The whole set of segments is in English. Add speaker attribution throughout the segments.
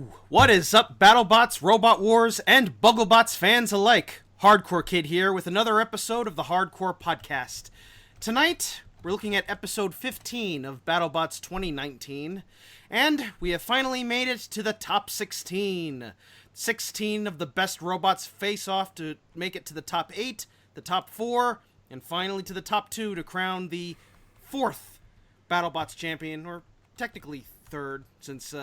Speaker 1: Yo! What is up, BattleBots, Robot Wars, and BuggleBots fans alike? Hardcore Kid here with another episode of the Hardcore Podcast. Tonight, we're looking at episode 15 of BattleBots 2019, and we have finally made it to the top 16. 16 of the best robots face off to make it to the top 8, the top 4, and finally to the top 2 to crown the 4th BattleBots champion, or technically third, since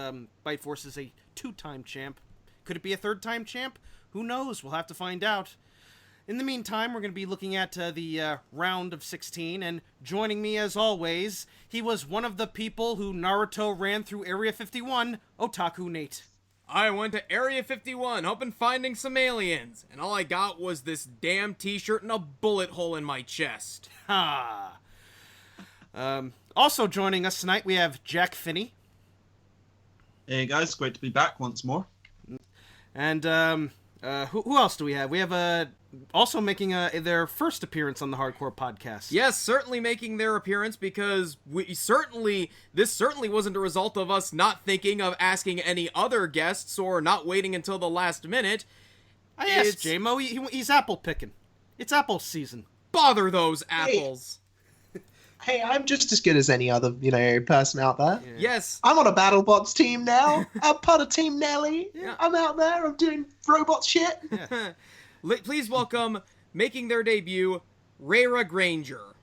Speaker 1: Bite Force is a 2-time champ. Could it be a 3rd-time champ? Who knows? We'll have to find out. In the meantime, we're going to be looking at the round of 16, and joining me as always, he was one of the people who Naruto ran through Area 51, Otaku Nate.
Speaker 2: I went to Area 51 hoping finding some aliens, and all I got was this damn t-shirt and a bullet hole in my chest.
Speaker 1: Ha! Also joining us tonight, we have Jack Finney.
Speaker 3: Hey guys, great to be back once more.
Speaker 1: And who else do we have? We have also making their first appearance on the Hardcore Podcast.
Speaker 2: Yes, certainly making their appearance because this certainly wasn't a result of us not thinking of asking any other guests or not waiting until the last minute.
Speaker 1: I asked J-Mo, he's apple picking. It's apple season.
Speaker 2: Bother those apples.
Speaker 4: Hey, I'm just as good as any other, person out there.
Speaker 1: Yeah.
Speaker 2: Yes.
Speaker 4: I'm on a BattleBots team now. I'm part of Team Nelly.
Speaker 1: Yeah.
Speaker 4: I'm out there. I'm doing robot shit.
Speaker 1: Yeah.
Speaker 2: Please welcome, making their debut, Reira Granger.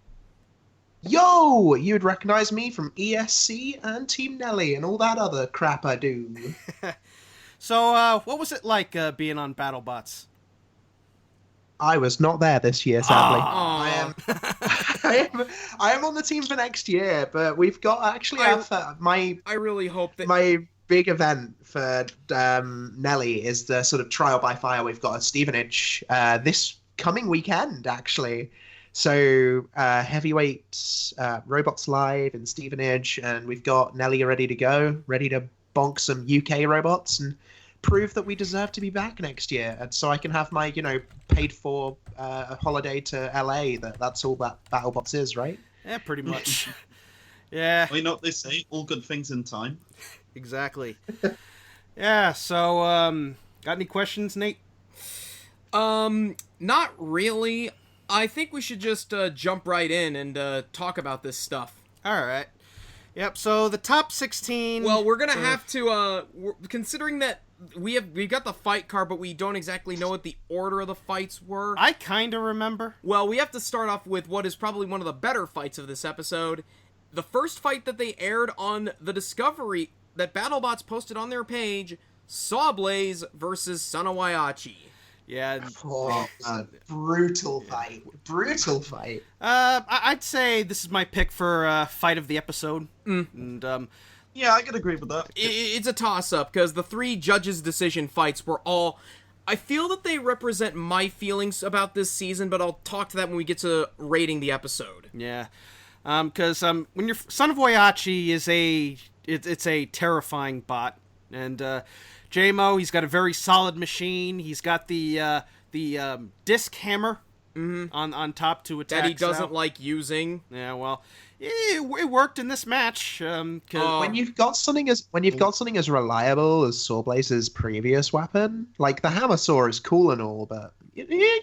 Speaker 4: Yo, you'd recognize me from ESC and Team Nelly and all that other crap I do.
Speaker 1: So, what was it like being on BattleBots?
Speaker 4: I was not there this year, sadly.
Speaker 2: Aww.
Speaker 4: I am on the team for next year, but we've got
Speaker 2: I really hope that
Speaker 4: my big event for Nelly is the sort of trial by fire we've got at Stevenage this coming weekend, actually. So heavyweights, robots live in Stevenage, and we've got Nelly ready to go, ready to bonk some UK robots and prove that we deserve to be back next year, and so I can have my paid for holiday to LA. That's all that BattleBots is, right?
Speaker 1: Yeah, pretty much. Yeah.
Speaker 3: Well, you know what they say, all good things in time.
Speaker 1: Exactly. Yeah, so, got any questions, Nate?
Speaker 2: Not really. I think we should just jump right in and talk about this stuff.
Speaker 1: Alright. Yep, so the top 16...
Speaker 2: Well, we're gonna have to, considering that we've got the fight card, but we don't exactly know what the order of the fights were.
Speaker 1: I kinda remember.
Speaker 2: Well, we have to start off with what is probably one of the better fights of this episode. The first fight that they aired on the Discovery that BattleBots posted on their page, SawBlaze versus Son of Whyachi.
Speaker 1: Yeah.
Speaker 4: Oh, brutal fight. Brutal fight.
Speaker 1: I'd say this is my pick for fight of the episode. And,
Speaker 3: Yeah, I could agree with that.
Speaker 2: It's a toss-up, because the 3 judges' decision fights were all... I feel that they represent my feelings about this season, but I'll talk to that when we get to rating the episode.
Speaker 1: yeah. Because when you're Son of Whyachi is it's a terrifying bot, and J-Mo, he's got a very solid machine. He's got the disc hammer on top to attack.
Speaker 2: That he doesn't
Speaker 1: Sal.
Speaker 2: like using.
Speaker 1: Yeah, well, it worked in this match.
Speaker 4: When you've got something as reliable as SawBlaze's previous weapon, like the hammer saw is cool and all, but you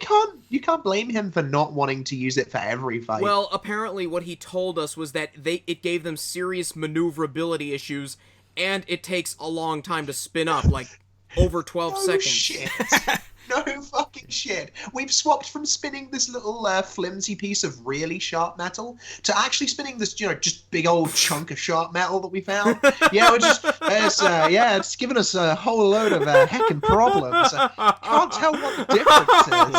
Speaker 4: can't blame him for not wanting to use it for every fight.
Speaker 2: Well, apparently what he told us was that it gave them serious maneuverability issues, and it takes a long time to spin up, like over 12 seconds.
Speaker 4: Shit. No fucking shit. We've swapped from spinning this little flimsy piece of really sharp metal to actually spinning this, just big old chunk of sharp metal that we found. Yeah, it's given us a whole load of heckin' problems. Can't tell what the difference is.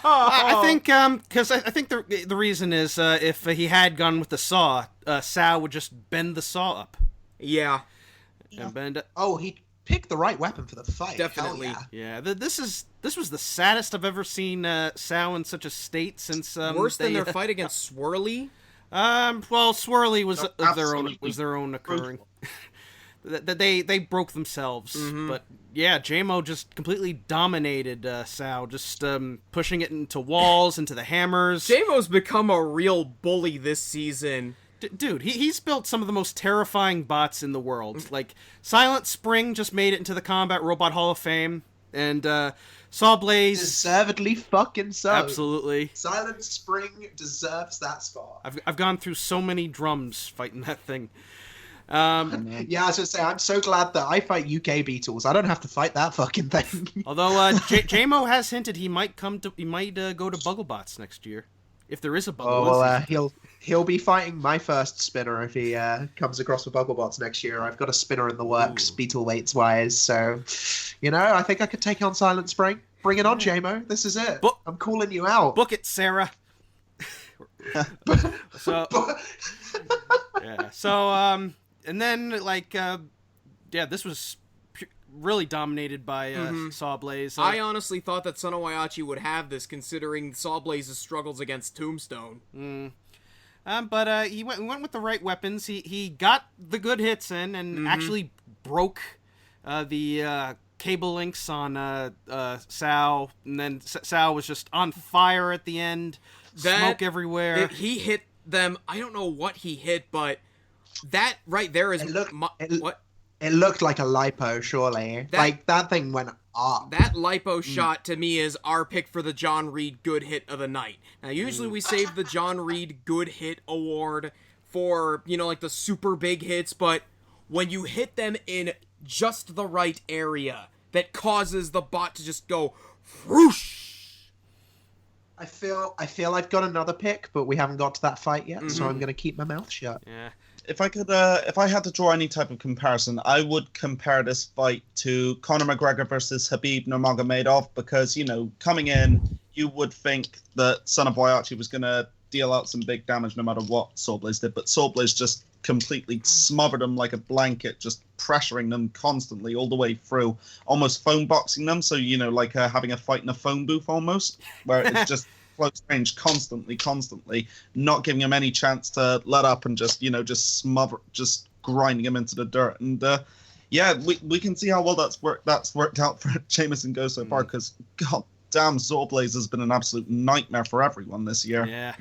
Speaker 1: I think, because I think the reason is if he had gone with the saw, Sal would just bend the saw up.
Speaker 2: Yeah.
Speaker 1: And bend.
Speaker 4: Oh, he picked the right weapon for the fight.
Speaker 2: Definitely.
Speaker 4: Hell yeah.
Speaker 1: This was the saddest I've ever seen Sal in such a state since
Speaker 2: Worse than their fight against Swirly.
Speaker 1: Well, Swirly was
Speaker 3: Absolutely.
Speaker 1: their own occurring. They broke themselves, but yeah, J-Mo just completely dominated Sal, just pushing it into walls, into the hammers.
Speaker 2: J-Mo's become a real bully this season.
Speaker 1: Dude, he's built some of the most terrifying bots in the world. Like, Silent Spring just made it into the Combat Robot Hall of Fame, and SawBlaze...
Speaker 4: Deservedly fucking so.
Speaker 1: Absolutely.
Speaker 4: Silent Spring deserves that spot.
Speaker 1: I've gone through so many drums fighting that thing.
Speaker 4: Yeah, I was gonna say, I'm so glad that I fight UK Beetles. I don't have to fight that fucking thing.
Speaker 1: Although JMO has hinted he might go to BuggleBots next year, if there is a BuggleBots.
Speaker 4: Oh well, he'll be fighting my first spinner if he comes across with BuggleBots next year. I've got a spinner in the works, Beetle weights wise. So, I think I could take on Silent Spring. Bring it on, JMO. This is it. I'm calling you out.
Speaker 1: Book it, Sarah. So, yeah. So, and then, this was really dominated by SawBlaze.
Speaker 2: I honestly thought that Son of Whyachi would have this, considering SawBlaze's struggles against Tombstone.
Speaker 1: But he went with the right weapons. He got the good hits in and actually broke the cable links on Sao. And then Sao was just on fire at the end. Smoke everywhere.
Speaker 2: He hit them. I don't know what he hit, but... That right there is what?
Speaker 4: It looked like a lipo, surely. That thing went up.
Speaker 2: That lipo shot to me is our pick for the John Reed Good Hit of the night. Now, usually we save the John Reed Good Hit award for, the super big hits, but when you hit them in just the right area, that causes the bot to just go whoosh.
Speaker 4: I feel I've got another pick, but we haven't got to that fight yet, so I'm going to keep my mouth shut.
Speaker 1: Yeah.
Speaker 3: If I had to draw any type of comparison, I would compare this fight to Conor McGregor versus Khabib Nurmagomedov, because, coming in, you would think that Son of Whyachi was going to deal out some big damage no matter what SawBlaze did, but SawBlaze just completely smothered them like a blanket, just pressuring them constantly all the way through, almost phone boxing them, so, like having a fight in a phone booth almost, where it's just... close range constantly, not giving him any chance to let up and just grinding him into the dirt. And we can see how well that's worked out for Jameson Go so far, because god damn, SawBlaze has been an absolute nightmare for everyone this year.
Speaker 1: Yeah.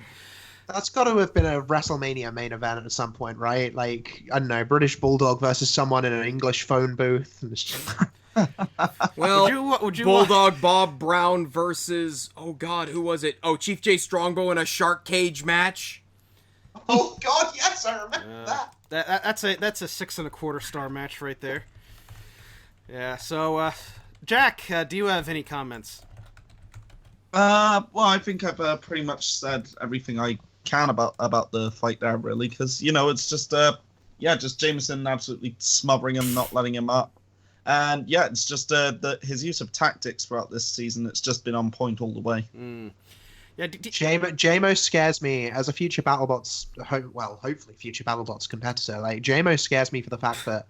Speaker 4: That's got to have been a WrestleMania main event at some point, right? Like, I don't know, British Bulldog versus someone in an English phone booth.
Speaker 2: Well, would you Bulldog Bob Brown versus, oh god, who was it? Oh, Chief J Strongbow in a shark cage match.
Speaker 4: Oh god, yes, I remember that.
Speaker 1: That's a 6.25 star match right there. Yeah. So, Jack, do you have any comments?
Speaker 3: Well, I think I've pretty much said everything I can about the fight there, really, because it's just just Jameson absolutely smothering him, not letting him up. And it's just his use of tactics throughout this season. It's just been on point all the way.
Speaker 4: Yeah, JMO scares me as a future BattleBots. Hopefully future BattleBots competitor. Like, JMO scares me for the fact that,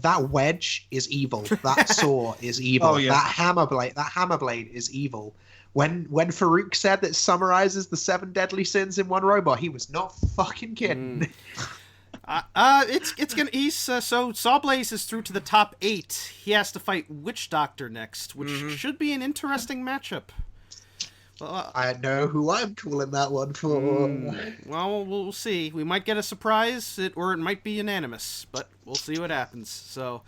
Speaker 4: that wedge is evil. That saw is evil.
Speaker 3: Oh, yeah.
Speaker 4: That hammer blade is evil. When Farouk said that summarizes the 7 deadly sins in one robot, he was not fucking kidding. So SawBlaze is through to the top 8. He has to fight Witch Doctor next, which should be an interesting matchup. Well, I know who I'm calling that one for.
Speaker 1: Well, we'll see. We might get a surprise, or it might be unanimous, but we'll see what happens. So,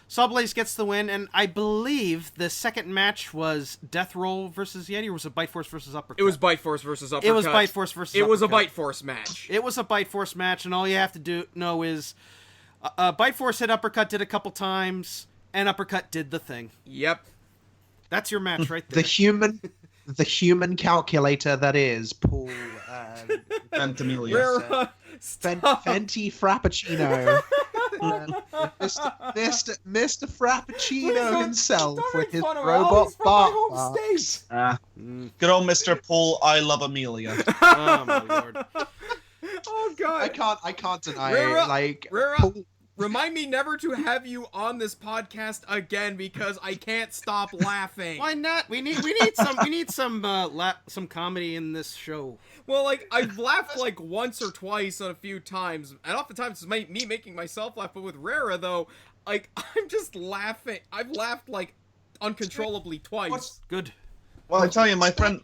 Speaker 1: SawBlaze gets the win, and I believe the second match was Death Roll versus Yeti, or was it Bite Force versus Uppercut?
Speaker 2: It was Bite Force versus Uppercut.
Speaker 1: It was Bite Force versus
Speaker 2: Uppercut. It was a
Speaker 1: Uppercut.
Speaker 2: Bite Force match.
Speaker 1: It was a Bite Force match, and all you have to know is Bite Force hit Uppercut, did a couple times, and Uppercut did the thing.
Speaker 2: Yep.
Speaker 1: That's your match right there.
Speaker 4: The human calculator that is Paul
Speaker 3: Ventimiglia.
Speaker 4: Fenty Frappuccino. Mr. Frappuccino himself with his robot box.
Speaker 3: Good old Mr. Paul, I love Amelia.
Speaker 1: Oh my lord.
Speaker 2: Oh god.
Speaker 4: I can't deny
Speaker 2: Reira,
Speaker 4: Paul...
Speaker 2: Remind me never to have you on this podcast again, because I can't stop laughing.
Speaker 1: Why not? We need some comedy in this show.
Speaker 2: Well, I've laughed once or twice on a few times, and oftentimes it's me making myself laugh. But with Reira, though, I'm just laughing. I've laughed uncontrollably twice.
Speaker 1: Good.
Speaker 3: Well, I tell you, my friend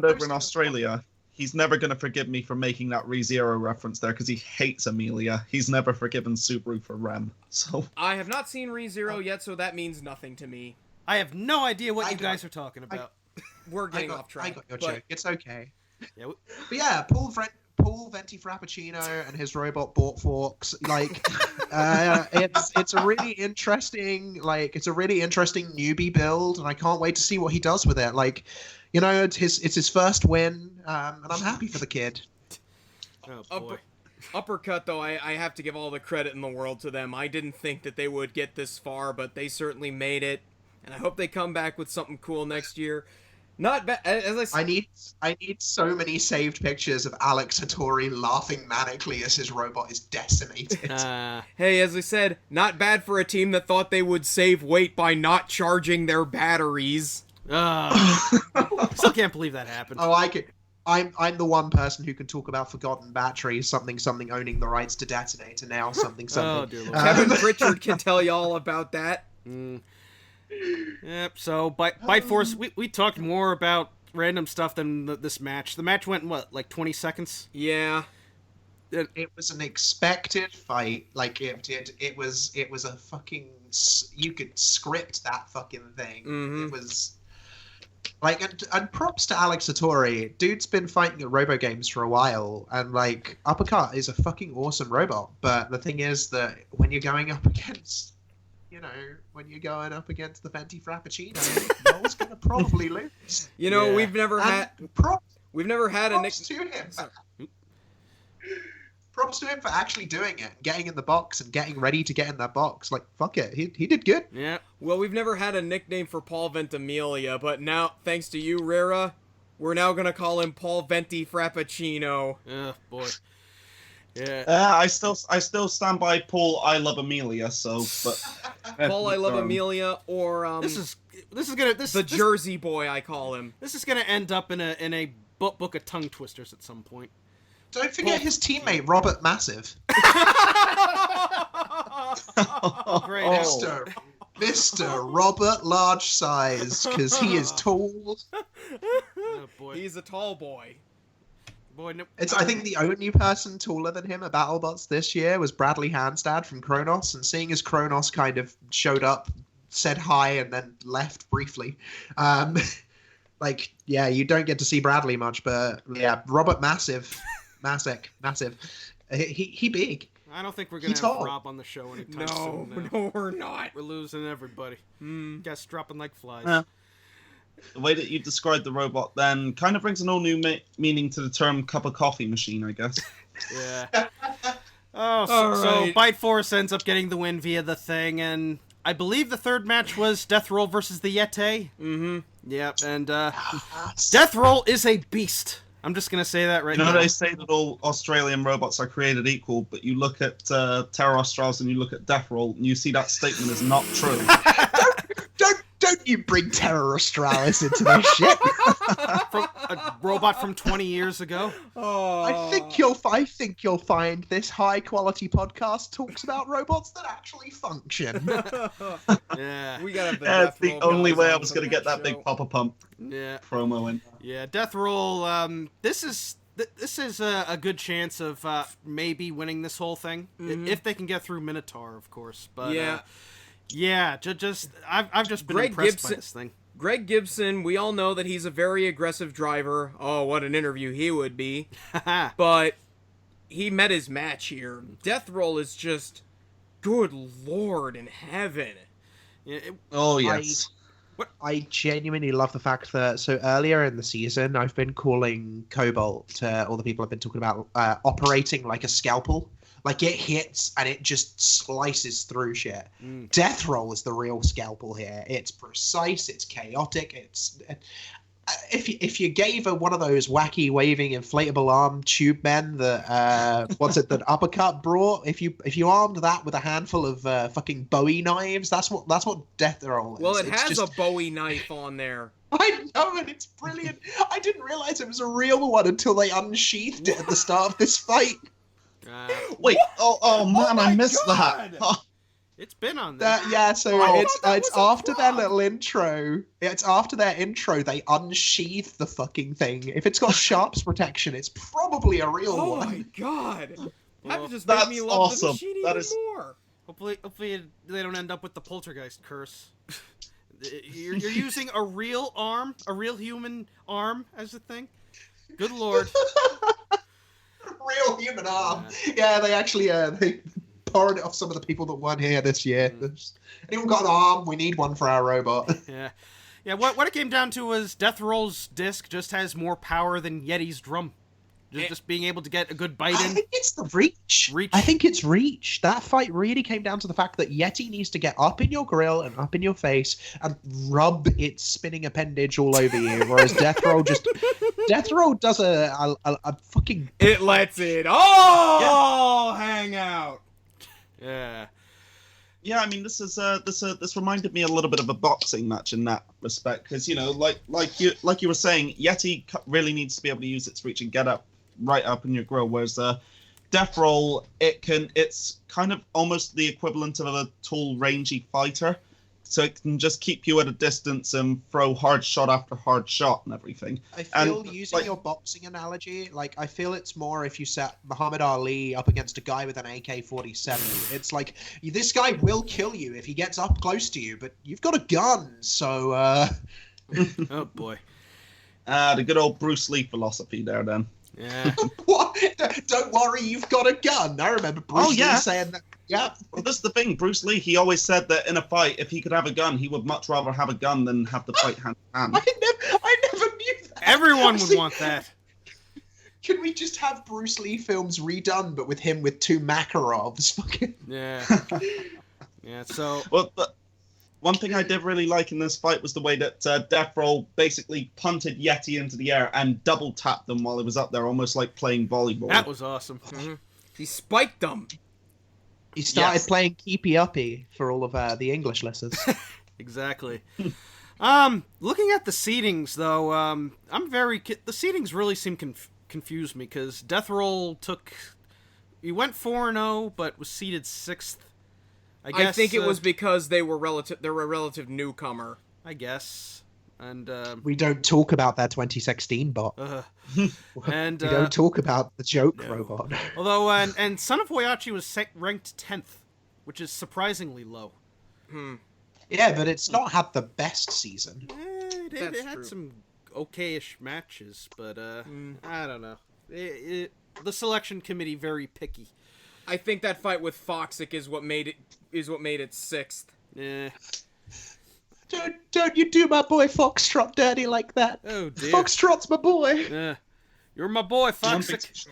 Speaker 3: over in Australia, he's never going to forgive me for making that ReZero reference there because he hates Amelia. He's never forgiven Subaru for Rem. So
Speaker 2: I have not seen ReZero yet, so that means nothing to me.
Speaker 1: I have no idea what you guys are talking about.
Speaker 2: We're getting off track.
Speaker 4: I got your joke. It's okay.
Speaker 1: Yeah,
Speaker 4: But yeah, Paul Venti Frappuccino and his robot bought forks. Like, it's a really interesting newbie build, and I can't wait to see what he does with it. Like, you know, it's his first win, and I'm happy for the kid.
Speaker 1: Oh boy.
Speaker 2: Uppercut, though, I have to give all the credit in the world to them. I didn't think that they would get this far, but they certainly made it, and I hope they come back with something cool next year. Not bad. As I said,
Speaker 4: I need so many saved pictures of Alex Hattori laughing manically as his robot is decimated.
Speaker 2: Hey, as I said, not bad for a team that thought they would save weight by not charging their batteries.
Speaker 1: Still can't believe that happened.
Speaker 4: Oh, I'm the one person who can talk about forgotten batteries, something owning the rights to detonate, and now something.
Speaker 1: Oh, dear Lord.
Speaker 2: Kevin Pritchard can tell you all about that.
Speaker 1: Yep, so Bite Force, we talked more about random stuff than this match. The match went, what, like 20 seconds?
Speaker 2: Yeah.
Speaker 4: It was an expected fight. Like, it was a fucking... You could script that fucking thing.
Speaker 2: Mm-hmm.
Speaker 4: It was... Like, and props to Alex Hattori. Dude's been fighting at Robo Games for a while, and, like, Uppercut is a fucking awesome robot. But the thing is that when you're going up against... You know, when you're going up against the Venti Frappuccino, Noel's gonna probably lose.
Speaker 2: You know,
Speaker 1: Yeah.
Speaker 2: we've never had a
Speaker 4: Props to him. Props to him for actually doing it, getting in the box and getting ready to get in that box. Like, fuck it, he did good.
Speaker 1: Yeah.
Speaker 2: Well, we've never had a nickname for Paul Ventimiglia, but now, thanks to you, Reira, we're now gonna call him Paul Venti Frappuccino.
Speaker 1: Oh boy. Yeah.
Speaker 3: I still stand by Paul. I love Amelia. So, but
Speaker 2: Paul, I love Amelia, or
Speaker 1: This is gonna
Speaker 2: the Jersey boy, I call him.
Speaker 1: This is gonna end up in a book of tongue twisters at some point.
Speaker 4: Don't forget his teammate, Robert Massive.
Speaker 1: Great.
Speaker 4: Mr. Robert Large Size, because he is tall.
Speaker 1: Oh boy.
Speaker 2: He's a tall boy.
Speaker 1: Boy, no.
Speaker 4: I think the only person taller than him at BattleBots this year was Bradley Handstad from Kronos, and seeing as Kronos kind of showed up, said hi, and then left briefly. Like, yeah, you don't get to see Bradley much, but yeah, Robert Massive. He big.
Speaker 1: I don't think we're gonna have Rob on the show anytime soon.
Speaker 2: No, we're not.
Speaker 1: We're losing everybody. Guys dropping like flies.
Speaker 3: the way that you described the robot then kind of brings an all new meaning to the term cup of coffee machine, I guess.
Speaker 1: Yeah. Oh, so Bite Force ends up getting the win via the thing, and I believe the third match was Death Roll versus the Yeti.
Speaker 2: Mm-hmm.
Speaker 1: Yep, and Death Roll is a beast. I'm just going to say that right now.
Speaker 3: You know, they say that all Australian robots are created equal, but you look at Terror Australis and you look at Death Roll, and you see that statement is not true.
Speaker 4: Don't you bring Terror Australis into this shit.
Speaker 1: From a robot from 20 years ago.
Speaker 2: Oh.
Speaker 4: I think you'll find this high quality podcast talks about robots that actually function.
Speaker 1: Yeah.
Speaker 2: We gotta have the
Speaker 3: That's
Speaker 2: Death
Speaker 3: the
Speaker 2: Roll
Speaker 3: only
Speaker 2: guys
Speaker 3: way I
Speaker 2: on
Speaker 3: was
Speaker 2: for
Speaker 3: going to
Speaker 2: the
Speaker 3: get that
Speaker 2: show.
Speaker 3: big Papa Pump promo in.
Speaker 1: Yeah, Death Roll, this is a good chance of maybe winning this whole thing.
Speaker 2: Mm-hmm.
Speaker 1: If they can get through Minotaur, of course. But
Speaker 2: yeah.
Speaker 1: I've just been impressed by this thing.
Speaker 2: Greg Gibson, we all know that he's a very aggressive driver. Oh, what an interview he would be. But he met his match here. Death Roll is just, good lord in heaven.
Speaker 1: Yeah,
Speaker 3: Oh, yes.
Speaker 4: I genuinely love the fact that so earlier in the season, I've been calling Cobalt, all the people I've been talking about, operating like a scalpel. Like, it hits and it just slices through shit. Death Roll is the real scalpel here. It's precise, it's chaotic, it's... If you gave her one of those wacky waving inflatable arm tube men that that Uppercut brought, if you armed that with a handful of fucking Bowie knives, that's what Death Roll is.
Speaker 2: Well, it
Speaker 4: It's
Speaker 2: has
Speaker 4: just...
Speaker 2: a Bowie knife on there.
Speaker 4: I know, and it's brilliant. I didn't realize it was a real one until they unsheathed it at the start of this fight.
Speaker 3: Wait, oh man, I missed that. Oh,
Speaker 1: It's been on there.
Speaker 4: It's after their little intro. It's after their intro they unsheath the fucking thing. If it's got sharps protection, it's probably a real one.
Speaker 2: Oh my god! That just
Speaker 3: that's
Speaker 2: made me love
Speaker 3: awesome.
Speaker 2: the machine even more.
Speaker 1: Hopefully they don't end up with the poltergeist curse. You're using a real arm, a real human arm as a thing. Good lord.
Speaker 4: Real human arm. Yeah, they actually they borrowed it off some of the people that weren't here this year. Anyone got an arm? We need one for our robot.
Speaker 1: Yeah. What it came down to was Death Roll's disc just has more power than Yeti's drum. Just being able to get a good bite in.
Speaker 4: I think it's the reach. I think it's reach. That fight really came down to the fact that Yeti needs to get up in your grill and up in your face and rub its spinning appendage all over you, whereas Death Roll does a fucking.
Speaker 2: It lets it all hang out.
Speaker 1: Yeah.
Speaker 3: Yeah, I mean, this reminded me a little bit of a boxing match in that respect, because like you were saying, Yeti really needs to be able to use its reach and get up right up in your grill, whereas Death Roll, it's kind of almost the equivalent of a tall, rangy fighter, so it can just keep you at a distance and throw hard shot after hard shot and everything.
Speaker 4: I feel, using your boxing analogy, I feel it's more if you set Muhammad Ali up against a guy with an AK-47. It's like, this guy will kill you if he gets up close to you, but you've got a gun, so...
Speaker 1: Oh, boy.
Speaker 3: The good old Bruce Lee philosophy there, then.
Speaker 1: Yeah.
Speaker 4: What? Don't worry, you've got a gun. I remember Bruce Lee saying that. Yeah.
Speaker 3: Well, this is the thing. Bruce Lee, he always said that in a fight, if he could have a gun, he would much rather have a gun than have the fight hand to hand.
Speaker 4: I never knew that.
Speaker 1: Everyone would want that.
Speaker 4: Can we just have Bruce Lee films redone, but with him with two Makarovs? Fucking.
Speaker 1: Yeah. Yeah. So.
Speaker 3: Well, one thing I did really like in this fight was the way that Death Roll basically punted Yeti into the air and double tapped them while he was up there, almost like playing volleyball.
Speaker 1: That was awesome.
Speaker 2: Mm-hmm. He spiked them.
Speaker 4: He started playing Keepy Uppy for all of the English listeners.
Speaker 1: Exactly. Looking at the seedings, though, the seedings really seem confuse me, because Death Roll he went 4-0, but was seeded 6th.
Speaker 2: I think it was because they were a relative newcomer.
Speaker 1: I guess. And
Speaker 4: we don't talk about that 2016 bot.
Speaker 1: And
Speaker 4: we don't talk about the joke robot.
Speaker 1: Although, and Son of Whyachi was ranked 10th, which is surprisingly low.
Speaker 4: Yeah, but it's not had the best season.
Speaker 1: It had some okayish matches, but I don't know. The selection committee very picky.
Speaker 2: I think that fight with Foxic is what made it 6th.
Speaker 1: Yeah.
Speaker 4: Don't you do my boy Foxtrot dirty like that.
Speaker 1: Oh dear.
Speaker 4: Foxtrot's my boy.
Speaker 1: Yeah. You're my boy, Foxic.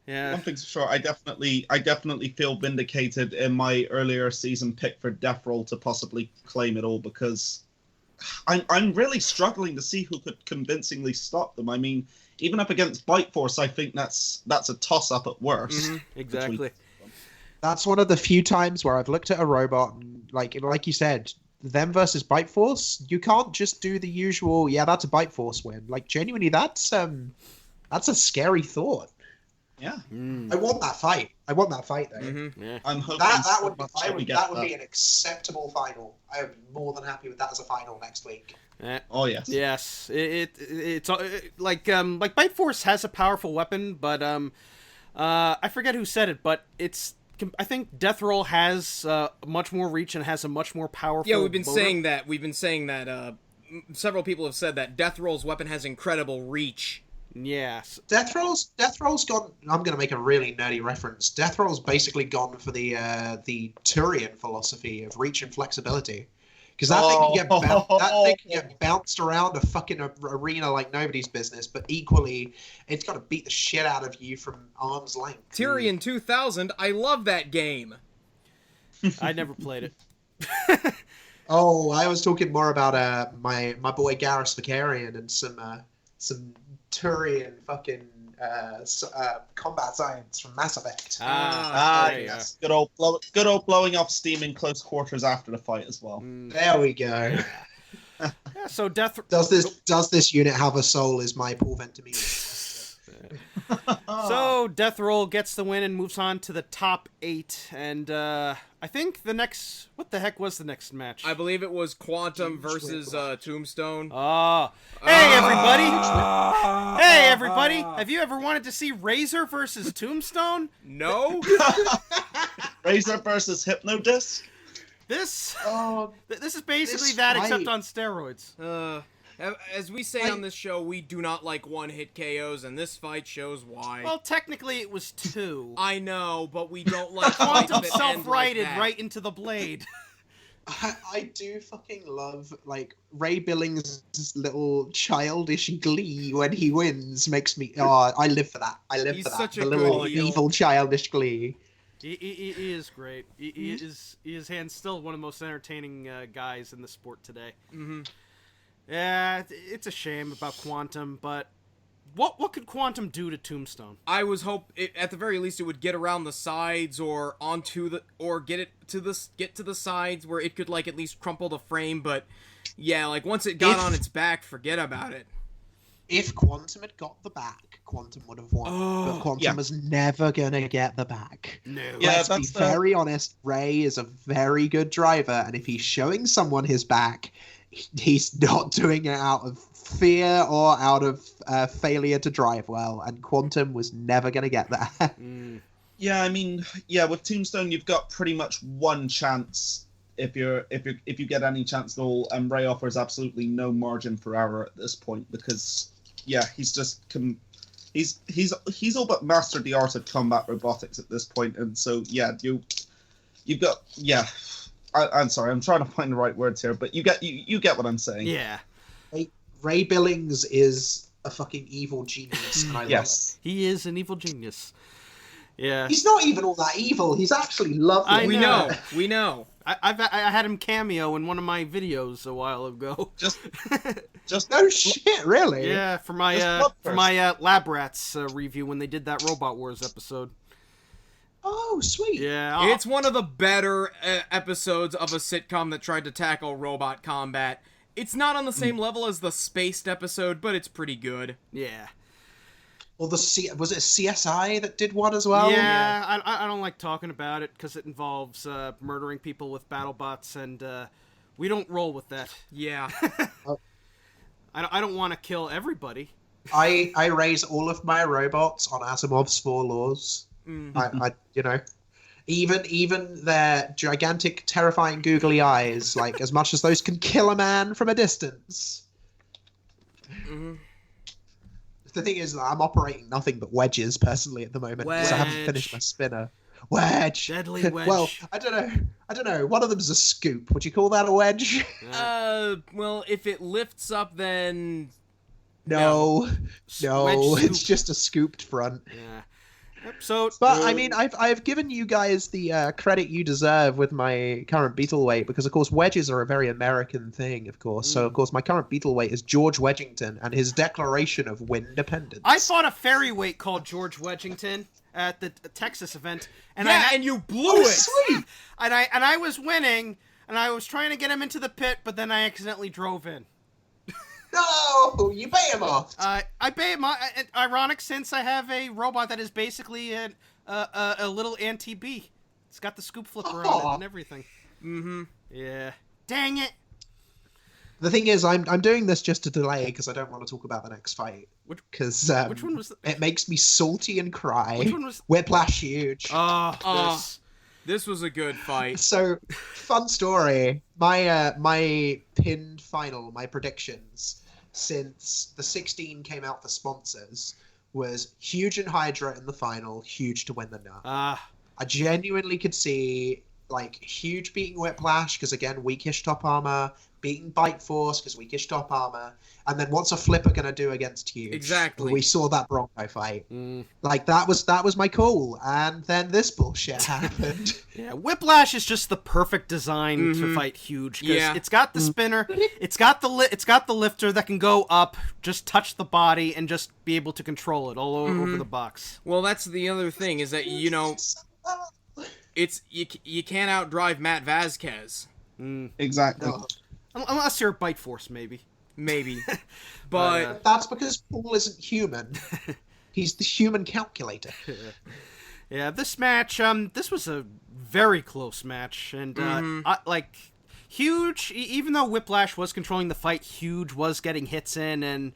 Speaker 1: Yeah.
Speaker 3: One thing's for sure, I definitely feel vindicated in my earlier season pick for Death Roll to possibly claim it all, because I'm really struggling to see who could convincingly stop them. I mean, even up against Bite Force, I think that's a toss-up at worst.
Speaker 1: Mm-hmm. Exactly.
Speaker 4: That's one of the few times where I've looked at a robot and, like you said, them versus Bite Force, you can't just do the usual, that's a Bite Force win. Genuinely, that's a scary thought.
Speaker 3: Yeah.
Speaker 4: I want that fight. Though.
Speaker 1: Mm-hmm. Yeah.
Speaker 3: I'm hoping
Speaker 4: that would be an acceptable final. I would be more than happy with that as a final next week.
Speaker 3: Oh yes.
Speaker 1: Yes. It's like Bite Force has a powerful weapon, but I forget who said it, but I think Death Roll has much more reach and has a much more powerful.
Speaker 2: Yeah, we've been
Speaker 1: motor.
Speaker 2: saying that. Several people have said that Death Roll's weapon has incredible reach.
Speaker 1: Yes.
Speaker 4: Death Roll's gone. I'm going to make a really nerdy reference. Death Roll's basically gone for the Turian philosophy of reach and flexibility. Because that thing can get bounced around a fucking arena like nobody's business, but equally, it's got to beat the shit out of you from arm's length.
Speaker 2: Tyrion 2000, I love that game.
Speaker 1: I never played it.
Speaker 4: Oh, I was talking more about my boy Garrus Vicarian and some Turian fucking combat science from Mass Effect.
Speaker 3: Yes. Good old blowing off steam in close quarters after the fight as well.
Speaker 4: There we go.
Speaker 1: Yeah, so
Speaker 4: does this unit have a soul? Is my Paul Ventimiglia.
Speaker 1: So Death Roll gets the win and moves on to the top 8, and I think the next... What the heck was the next match?
Speaker 2: I believe it was Quantum versus Tombstone.
Speaker 1: Hey, everybody! Hey, everybody! Have you ever wanted to see Razor versus Tombstone?
Speaker 2: No?
Speaker 3: Razor versus Hypnodisc.
Speaker 1: This is basically
Speaker 4: this
Speaker 1: that,
Speaker 4: fight.
Speaker 1: except on steroids.
Speaker 2: As we say on this show, we do not like one-hit KOs, and this fight shows why.
Speaker 1: Well, technically it was 2.
Speaker 2: I know, but we don't like fights
Speaker 1: Quantum
Speaker 2: that end like
Speaker 1: self-righted
Speaker 2: that.
Speaker 1: right into the blade.
Speaker 4: I do fucking love, like, Ray Billings' little childish glee when he wins makes me... Oh, I live for that. I live
Speaker 2: He's
Speaker 4: for that.
Speaker 2: such a
Speaker 4: The
Speaker 2: good
Speaker 4: little
Speaker 2: heel.
Speaker 4: evil childish glee.
Speaker 1: He is great. He is hands still one of the most entertaining guys in the sport today.
Speaker 2: Mm-hmm.
Speaker 1: Yeah, it's a shame about Quantum, but what could Quantum do to Tombstone?
Speaker 2: I was at the very least it would get around the sides or get to the sides where it could like at least crumple the frame, but yeah, like once it got on its back, forget about it.
Speaker 4: If Quantum had got the back, Quantum would have won. But Quantum was never gonna get the back.
Speaker 1: No.
Speaker 3: Yeah,
Speaker 4: Let's be very honest, Ray is a very good driver, and if he's showing someone his back, he's not doing it out of fear or out of failure to drive well, and Quantum was never going to get that.
Speaker 3: Yeah, I mean, with Tombstone, you've got pretty much one chance if you get any chance at all, and Ray offers absolutely no margin for error at this point because, he's just he's all but mastered the art of combat robotics at this point, and so you've got I'm sorry, I'm trying to find the right words here, but you get what I'm saying.
Speaker 1: Yeah.
Speaker 4: Ray Billings is a fucking evil genius, and I love it.
Speaker 1: He is an evil genius. Yeah.
Speaker 4: He's not even all that evil. He's actually lovely.
Speaker 2: We know.
Speaker 1: I had him cameo in one of my videos a while ago.
Speaker 3: Just
Speaker 4: No shit, really?
Speaker 1: Yeah, for my Lab Rats review when they did that Robot Wars episode.
Speaker 4: Oh, sweet.
Speaker 1: Yeah.
Speaker 2: It's one of the better episodes of a sitcom that tried to tackle robot combat. It's not on the same level as the Spaced episode, but it's pretty good.
Speaker 1: Yeah.
Speaker 4: Well, was it CSI that did one as well?
Speaker 1: Yeah, I don't like talking about it because it involves murdering people with BattleBots, and we don't roll with that.
Speaker 2: Yeah.
Speaker 1: I don't want to kill everybody.
Speaker 4: I raise all of my robots on Asimov's 4 laws. I even their gigantic, terrifying, googly eyes, like as much as those can kill a man from a distance.
Speaker 2: Mm-hmm.
Speaker 4: The thing is, I'm operating nothing but wedges personally at the moment, because I haven't finished my spinner. Wedge.
Speaker 1: Deadly wedge.
Speaker 4: Well, I don't know. One of them's a scoop. Would you call that a wedge?
Speaker 2: Well, if it lifts up, then
Speaker 4: No,
Speaker 1: Wedge
Speaker 4: it's
Speaker 1: scoop.
Speaker 4: just a scooped front.
Speaker 1: Yeah. So,
Speaker 4: But I mean, I've given you guys the credit you deserve with my current beetle weight, because of course wedges are a very American thing, of course. So of course my current beetle weight is George Wedgington and his Declaration of Windependence.
Speaker 1: I fought a ferryweight called George Wedgington at the Texas event, and
Speaker 2: and you blew it.
Speaker 4: Sweet.
Speaker 1: and I was winning, and I was trying to get him into the pit, but then I accidentally drove in.
Speaker 4: No, you pay him off.
Speaker 1: I pay him. Ironic, since I have a robot that is basically a little anti-B. It's got the scoop flipper on it and everything.
Speaker 2: Mm-hmm.
Speaker 1: Yeah. Dang it.
Speaker 4: The thing is, I'm doing this just to delay because I don't want to talk about the next fight. Because
Speaker 1: which one was?
Speaker 4: It makes me salty and cry.
Speaker 1: Which one was?
Speaker 4: Whiplash huge.
Speaker 2: This was a good fight.
Speaker 4: So, fun story. My pinned final, my predictions, since the 16 came out for sponsors, was Huge and Hydra in the final, Huge to win the nut. I genuinely could see, like, Huge beating Whiplash, because, again, weakish top armor, beating Bite Force, because weakish top armor, and then what's a flipper going to do against Huge?
Speaker 2: Exactly.
Speaker 4: We saw that Bronco fight. Like, that was my call, and then this bullshit happened.
Speaker 1: Yeah, Whiplash is just the perfect design to fight Huge, because it's got the spinner, it's got the lifter that can go up, just touch the body, and just be able to control it all over the box.
Speaker 2: Well, that's the other thing, is that, you can't outdrive Matt Vasquez.
Speaker 3: exactly.
Speaker 4: No.
Speaker 1: Unless you're a Bite Force, maybe.
Speaker 2: Maybe. But
Speaker 4: That's because Paul isn't human. He's the human calculator.
Speaker 1: Yeah, this match, this was a very close match, and Huge, even though Whiplash was controlling the fight, Huge was getting hits in and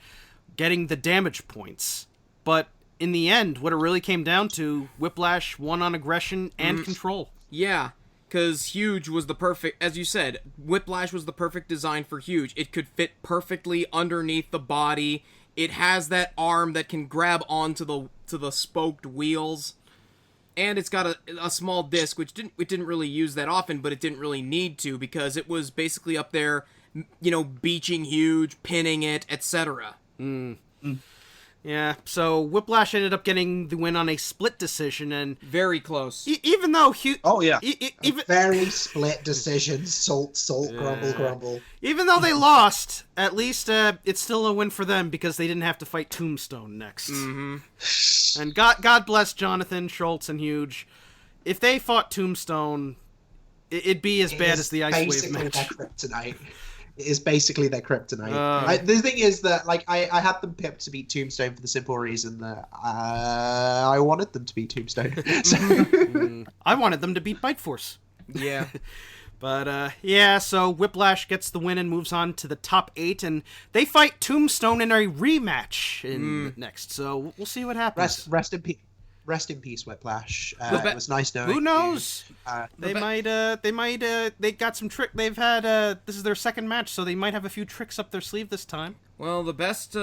Speaker 1: getting the damage points. But in the end, what it really came down to, Whiplash won on aggression and control.
Speaker 2: Yeah, because Huge was the perfect, as you said, Whiplash was the perfect design for Huge. It could fit perfectly underneath the body. It has that arm that can grab onto the spoked wheels. And it's got a small disc, which didn't really use that often, but it didn't really need to, because it was basically up there, beaching Huge, pinning it, etc.
Speaker 1: Yeah, so Whiplash ended up getting the win on a split decision, and
Speaker 2: very close.
Speaker 1: Even though
Speaker 4: very split decision, salt, grumble, grumble.
Speaker 1: Even though they lost, at least it's still a win for them because they didn't have to fight Tombstone next. Mm-hmm. And God bless Jonathan, Schultz, and Huge. If they fought Tombstone, it'd be as bad as the Ice Wave match.
Speaker 4: Their kryptonite. It is basically their kryptonite. The thing is that, I had them pipped to beat Tombstone for the simple reason that I wanted them to beat Tombstone.
Speaker 1: I wanted them to beat Bite Force.
Speaker 2: Yeah.
Speaker 1: But, so Whiplash gets the win and moves on to the top 8, and they fight Tombstone in a rematch next. So we'll see what happens.
Speaker 4: Rest in peace, Whiplash. It was nice knowing.
Speaker 1: Who knows?
Speaker 4: They
Speaker 1: got some trick. They've had this is their second match, so they might have a few tricks up their sleeve this time.
Speaker 2: Well, the best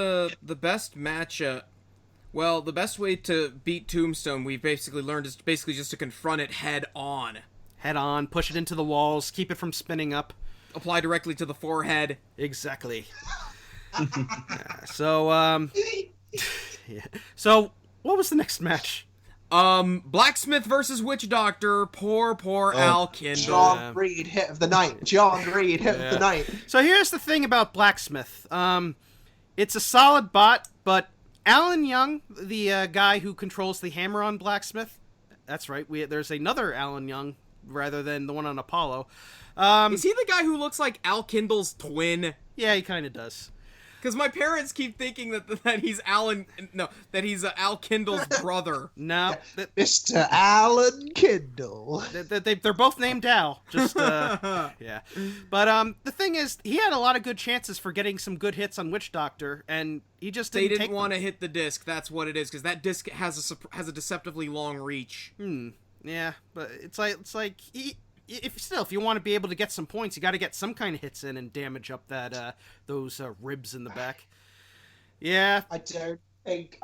Speaker 2: way to beat Tombstone, we've basically learned, is basically just to confront it head on.
Speaker 1: Head on, push it into the walls, keep it from spinning up.
Speaker 2: Apply directly to the forehead.
Speaker 1: Exactly. So what was the next match?
Speaker 2: Blacksmith versus Witch Doctor. Poor Al Kindle.
Speaker 4: John Reed hit of the night. Of the night.
Speaker 1: So here's the thing about Blacksmith. It's a solid bot, but Alan Young, the guy who controls the hammer on Blacksmith, that's right. There's another Alan Young rather than the one on Apollo.
Speaker 2: Is he the guy who looks like Al Kindle's twin?
Speaker 1: Yeah, he kind of does.
Speaker 2: Because my parents keep thinking that he's Al Kindle's brother.
Speaker 1: No,
Speaker 4: Mr. Alan Kindle.
Speaker 1: They're both named Al. Just yeah. But the thing is, he had a lot of good chances for getting some good hits on Witch Doctor, and he just didn't
Speaker 2: want to hit the disc. That's what it is, because that disc has a deceptively long reach.
Speaker 1: Yeah, but it's like if you want to be able to get some points, you got to get some kind of hits in and damage up that those ribs in the back. Yeah.
Speaker 4: I don't think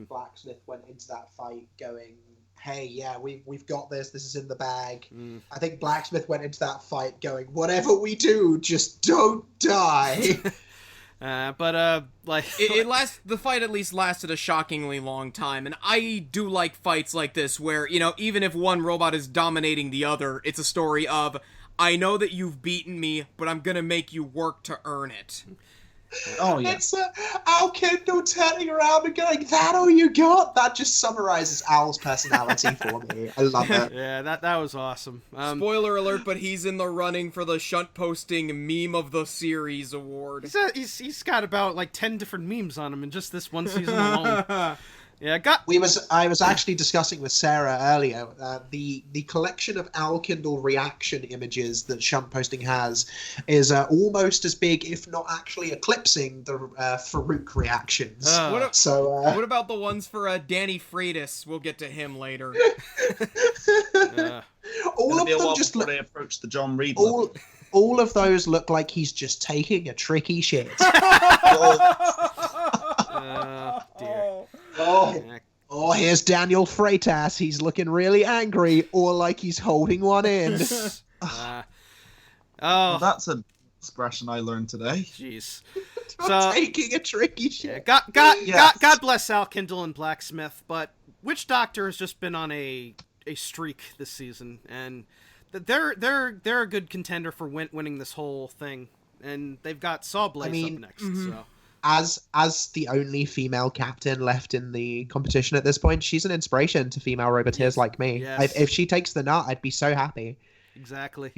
Speaker 4: Blacksmith went into that fight going, "Hey, yeah, we've got this. This is in the bag." I think Blacksmith went into that fight going, "Whatever we do, just don't die."
Speaker 1: The
Speaker 2: fight at least lasted a shockingly long time, and I do like fights like this where, even if one robot is dominating the other, it's a story of, I know that you've beaten me, but I'm gonna make you work to earn it.
Speaker 3: Oh, yeah.
Speaker 4: It's Al Kindle turning around and going, "That all you got?" That just summarizes Al's personality for me. I love it.
Speaker 1: Yeah, that was awesome.
Speaker 2: Spoiler alert, but he's in the running for the Shunt Posting Meme of the Series award.
Speaker 1: He's got about 10 different memes on him in just this one season alone. Yeah,
Speaker 4: I was actually discussing with Sarah earlier the collection of Al Kindle reaction images that Shunt Posting has is almost as big, if not actually eclipsing, the Farouk reactions.
Speaker 2: What about the ones for Danny Freitas? We'll get to him later.
Speaker 4: All of them just look.
Speaker 3: They approach the John Reed.
Speaker 4: All of those look like he's just taking a tricky shit.
Speaker 1: Dear.
Speaker 4: Oh, here's Daniel Freitas. He's looking really angry, or like he's holding one in.
Speaker 3: Well, that's an expression I learned today.
Speaker 1: Jeez.
Speaker 4: Taking a tricky shit.
Speaker 1: God bless Al Kindle and Blacksmith, but Witch Doctor has just been on a streak this season, and they're a good contender for winning this whole thing, and they've got SawBlaze up next.
Speaker 4: Mm-hmm.
Speaker 1: So.
Speaker 4: As the only female captain left in the competition at this point, she's an inspiration to female roboteers like me.
Speaker 1: Yes.
Speaker 4: If she takes the nut, I'd be so happy.
Speaker 1: Exactly.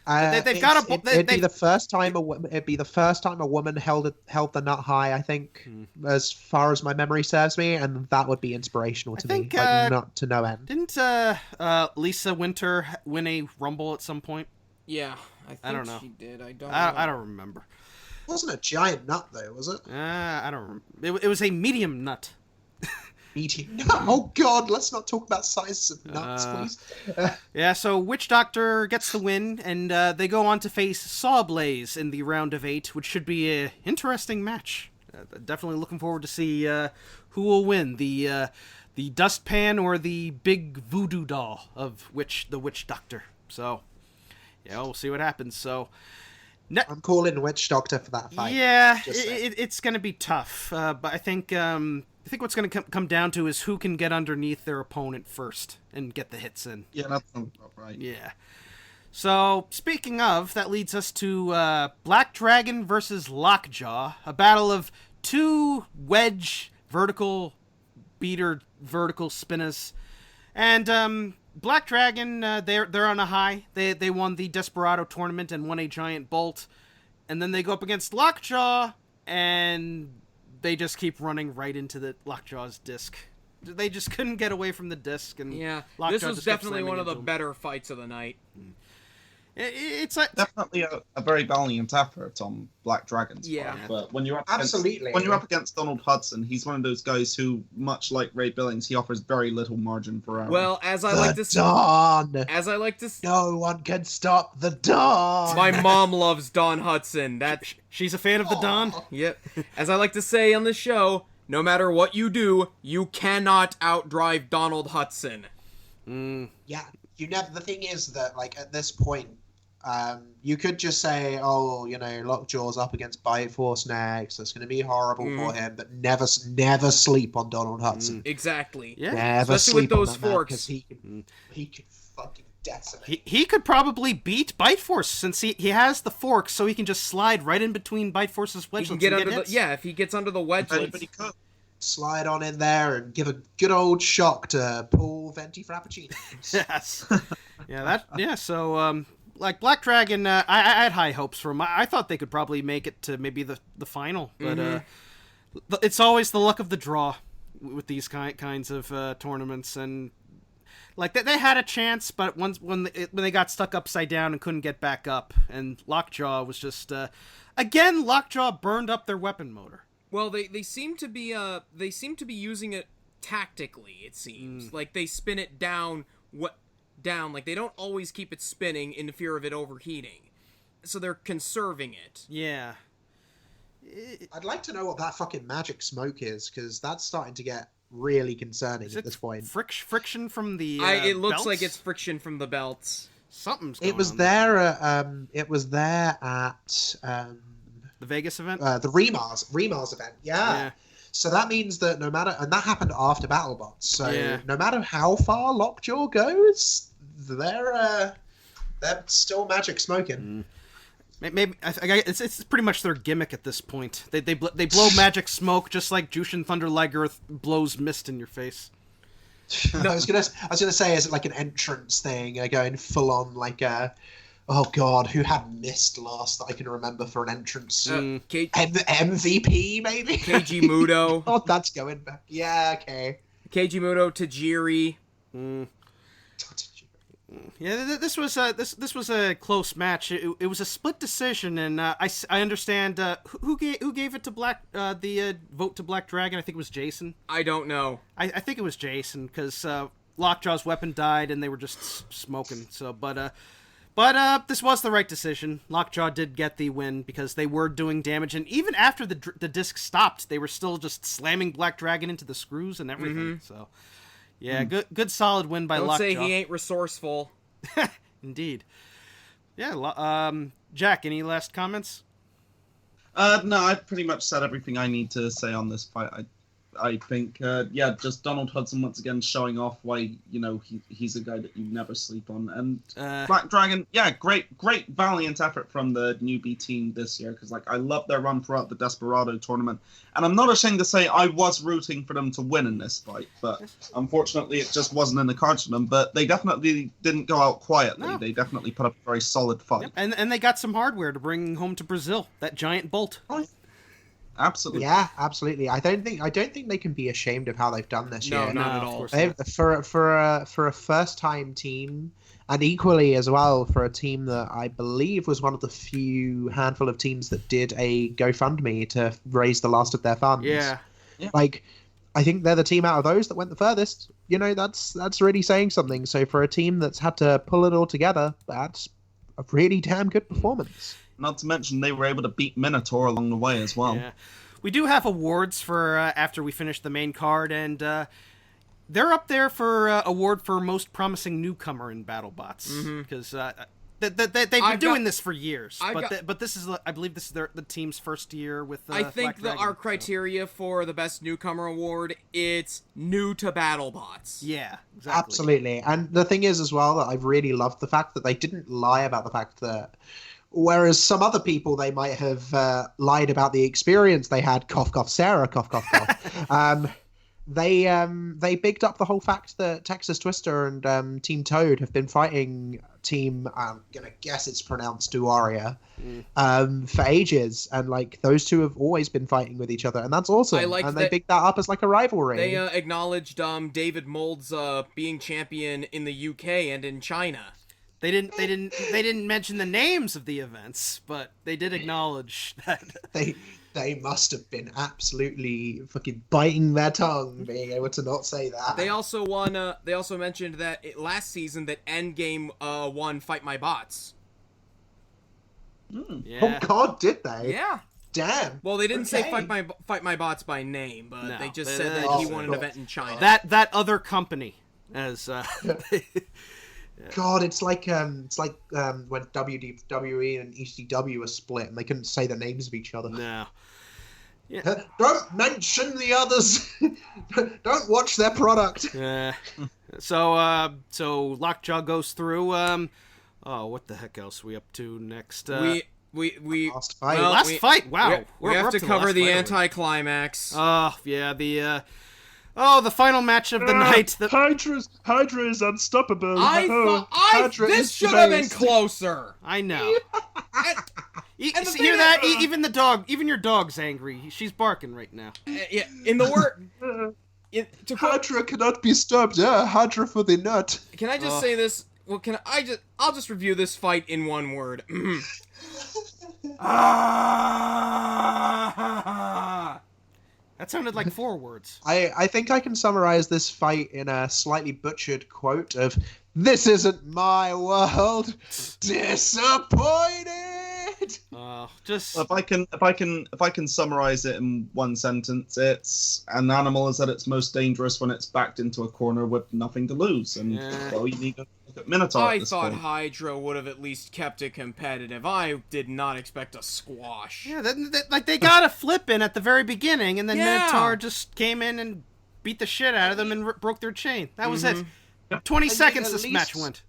Speaker 1: They've got a.
Speaker 4: It'd be the first time a woman held the nut high. I think, as far as my memory serves me, and that would be inspirational to me, like not to no end.
Speaker 1: Didn't Lisa Winter win a Rumble at some point?
Speaker 2: Yeah,
Speaker 1: I don't know.
Speaker 2: She did. I don't.
Speaker 1: I don't remember.
Speaker 4: It wasn't a giant nut though, was it?
Speaker 1: I don't remember. It was a medium nut.
Speaker 4: Medium. Oh God, let's not talk about sizes of nuts, please.
Speaker 1: Yeah, so Witch Doctor gets the win, and they go on to face SawBlaze in the round of 8, which should be an interesting match. Definitely looking forward to see who will win, the dustpan or the big voodoo doll of the Witch Doctor. So, yeah, we'll see what happens. So,
Speaker 4: I'm calling Witch Doctor for that fight.
Speaker 1: Yeah, it's going to be tough, but I think what's going to come down to is who can get underneath their opponent first and get the hits in.
Speaker 3: Yeah, that's right.
Speaker 1: Yeah. So, speaking of, that leads us to Black Dragon versus Lockjaw, a battle of two wedge vertical beater vertical spinners. And Black Dragon, they're on a high. They won the Desperado tournament and won a giant bolt. And then they go up against Lockjaw, and they just keep running right into the Lockjaw's disc. They just couldn't get away from the disc, and
Speaker 2: yeah,
Speaker 1: Lockjaw
Speaker 2: this was definitely one of the better fights of the night.
Speaker 1: It's like
Speaker 3: definitely a very valiant effort on Black Dragon's part. But when you're up against Donald Hudson, he's one of those guys who, much like Ray Billings, he offers very little margin for error.
Speaker 2: Well, as I like to say,
Speaker 4: no one can stop the Dawn.
Speaker 2: My mom loves Dawn Hudson.
Speaker 1: She's a fan of the Dawn.
Speaker 2: Yep. As I like to say on the show, no matter what you do, you cannot outdrive Donald Hudson.
Speaker 4: Yeah, the thing is that, like, at this point, you could just say, Lockjaw's up against Bite Force next. That's going to be horrible for him, but never sleep on Donald Hudson.
Speaker 2: Exactly.
Speaker 1: Yeah.
Speaker 4: Never
Speaker 2: Especially
Speaker 4: sleep
Speaker 2: with those
Speaker 4: on that
Speaker 2: forks.
Speaker 4: He can fucking decimate.
Speaker 1: He could probably beat Bite Force since he has the forks, so he can just slide right in between Bite Force's wedgelets.
Speaker 2: He can get under if he gets under the wedgelets.
Speaker 4: Slide on in there and give a good old shock to Paul Venti Frappuccino.
Speaker 1: Yes. So, like Black Dragon, I had high hopes for him. I thought they could probably make it to maybe the final, but it's always the luck of the draw with these kinds of tournaments. And like they had a chance, but when they got stuck upside down and couldn't get back up, and Lockjaw was just again, Lockjaw burned up their weapon motor.
Speaker 2: Well, they seem to be using it tactically. It seems like they spin it down. Like they don't always keep it spinning in fear of it overheating, so they're conserving it.
Speaker 1: Yeah.
Speaker 4: I'd like to know what that fucking magic smoke is, because that's starting to get really concerning at this point.
Speaker 1: Friction from the
Speaker 2: it looks
Speaker 1: belts?
Speaker 2: like it's friction from the belts.
Speaker 1: Something's going on.
Speaker 4: It was there at
Speaker 1: the Vegas event?
Speaker 4: The Remars event, yeah. So that means that and that happened after BattleBots, so no matter how far Lockjaw goes, they're still magic smoking.
Speaker 1: Maybe it's pretty much their gimmick at this point. They blow magic smoke just like Jushin Thunder Liger blows mist in your face.
Speaker 4: I was gonna say, is it like an entrance thing, going full on like oh god, who had mist last that I can remember for an entrance? MVP maybe?
Speaker 2: Keiji Muto.
Speaker 4: Oh, that's going back. Yeah, okay.
Speaker 2: Keiji Muto, Tajiri.
Speaker 1: Yeah, this was a close match. It was a split decision, and I understand who gave it to the vote to Black Dragon. I think it was Jason.
Speaker 2: I don't know.
Speaker 1: I think it was Jason because Lockjaw's weapon died and they were just smoking. So, but this was the right decision. Lockjaw did get the win because they were doing damage, and even after the disc stopped, they were still just slamming Black Dragon into the screws and everything. So. Yeah, good solid win by Lockjaw.
Speaker 2: Don't say he ain't resourceful.
Speaker 1: Indeed. Yeah, Jack, any last comments?
Speaker 3: No, I've pretty much said everything I need to say on this fight. I think, just Donald Hudson once again showing off why, he's a guy that you never sleep on. And Black Dragon, great valiant effort from the newbie team this year, because I love their run throughout the Desperado tournament. And I'm not ashamed to say I was rooting for them to win in this fight, but unfortunately it just wasn't in the cards for them. But they definitely didn't go out quietly. No. They definitely put up a very solid fight.
Speaker 1: Yep. And they got some hardware to bring home to Brazil, that giant bolt.
Speaker 3: Right. Absolutely.
Speaker 4: Yeah, absolutely. I don't think they can be ashamed of how they've done this year.
Speaker 2: No, not at all.
Speaker 4: For a first time team, and equally as well for a team that I believe was one of the few handful of teams that did a GoFundMe to raise the last of their funds.
Speaker 1: Yeah.
Speaker 4: I think they're the team out of those that went the furthest. That's really saying something. So for a team that's had to pull it all together, that's a really damn good performance.
Speaker 3: Not to mention they were able to beat Minotaur along the way as well.
Speaker 1: Yeah. We do have awards for after we finish the main card, and they're up there for award for most promising newcomer in BattleBots, because they've been doing this for years. But this is, I believe, this is the team's first year with.
Speaker 2: I think our criteria for the best newcomer award, it's new to BattleBots.
Speaker 1: Yeah, exactly.
Speaker 4: Absolutely. And the thing is as well that I've really loved the fact that they didn't lie about the fact that. Whereas some other people, they might have lied about the experience they had. Cough, cough, Sarah. Cough, cough, cough. They bigged up the whole fact that Texas Twister and Team Toad have been fighting Team, I'm gonna guess it's pronounced Duaria, for ages, and those two have always been fighting with each other, and that's awesome. They bigged that up as a rivalry.
Speaker 2: They acknowledged David Mold's being champion in the UK and in China.
Speaker 1: They didn't mention the names of the events, but they did acknowledge that
Speaker 4: they must have been absolutely fucking biting their tongue being able to not say that.
Speaker 2: They also won. They also mentioned that last season that Endgame won Fight My Bots.
Speaker 1: Yeah.
Speaker 4: Oh God, did they?
Speaker 2: Yeah.
Speaker 4: Damn.
Speaker 2: Well, they didn't say Fight My Bots by name, but they just said that he won an event in China.
Speaker 1: That other company, as.
Speaker 4: God, it's like when WWE and ECW were split and they couldn't say the names of each other.
Speaker 1: No. Yeah.
Speaker 4: Don't mention the others. Don't watch their product.
Speaker 1: Yeah. So Lockjaw goes through. What the heck else are we up to next?
Speaker 2: We
Speaker 4: last fight.
Speaker 1: Last fight. Wow.
Speaker 2: We have to cover the anticlimax.
Speaker 1: The final match of the night.
Speaker 3: Hydra is unstoppable.
Speaker 2: This should have been closer.
Speaker 1: I know. You hear that? Even the dog, even your dog's angry. She's barking right now.
Speaker 2: Yeah, in the word.
Speaker 3: Hydra cannot be stopped. Yeah, Hydra for the nut.
Speaker 2: Can I just say this? Well, I'll just review this fight in one word.
Speaker 1: That sounded like 4 words.
Speaker 4: I think I can summarize this fight in a slightly butchered quote of, "This isn't my world. Disappointed."
Speaker 3: If I can summarize it in one sentence, it's an animal is at its most dangerous when it's backed into a corner with nothing to lose, and well, you need to look at Minotaur.
Speaker 2: I thought Hydra would have at least kept it competitive. I did not expect a squash.
Speaker 1: Yeah, they got a flip in at the very beginning, and then Minotaur just came in and beat the shit out of them and broke their chain. That was it. 20 seconds this match went.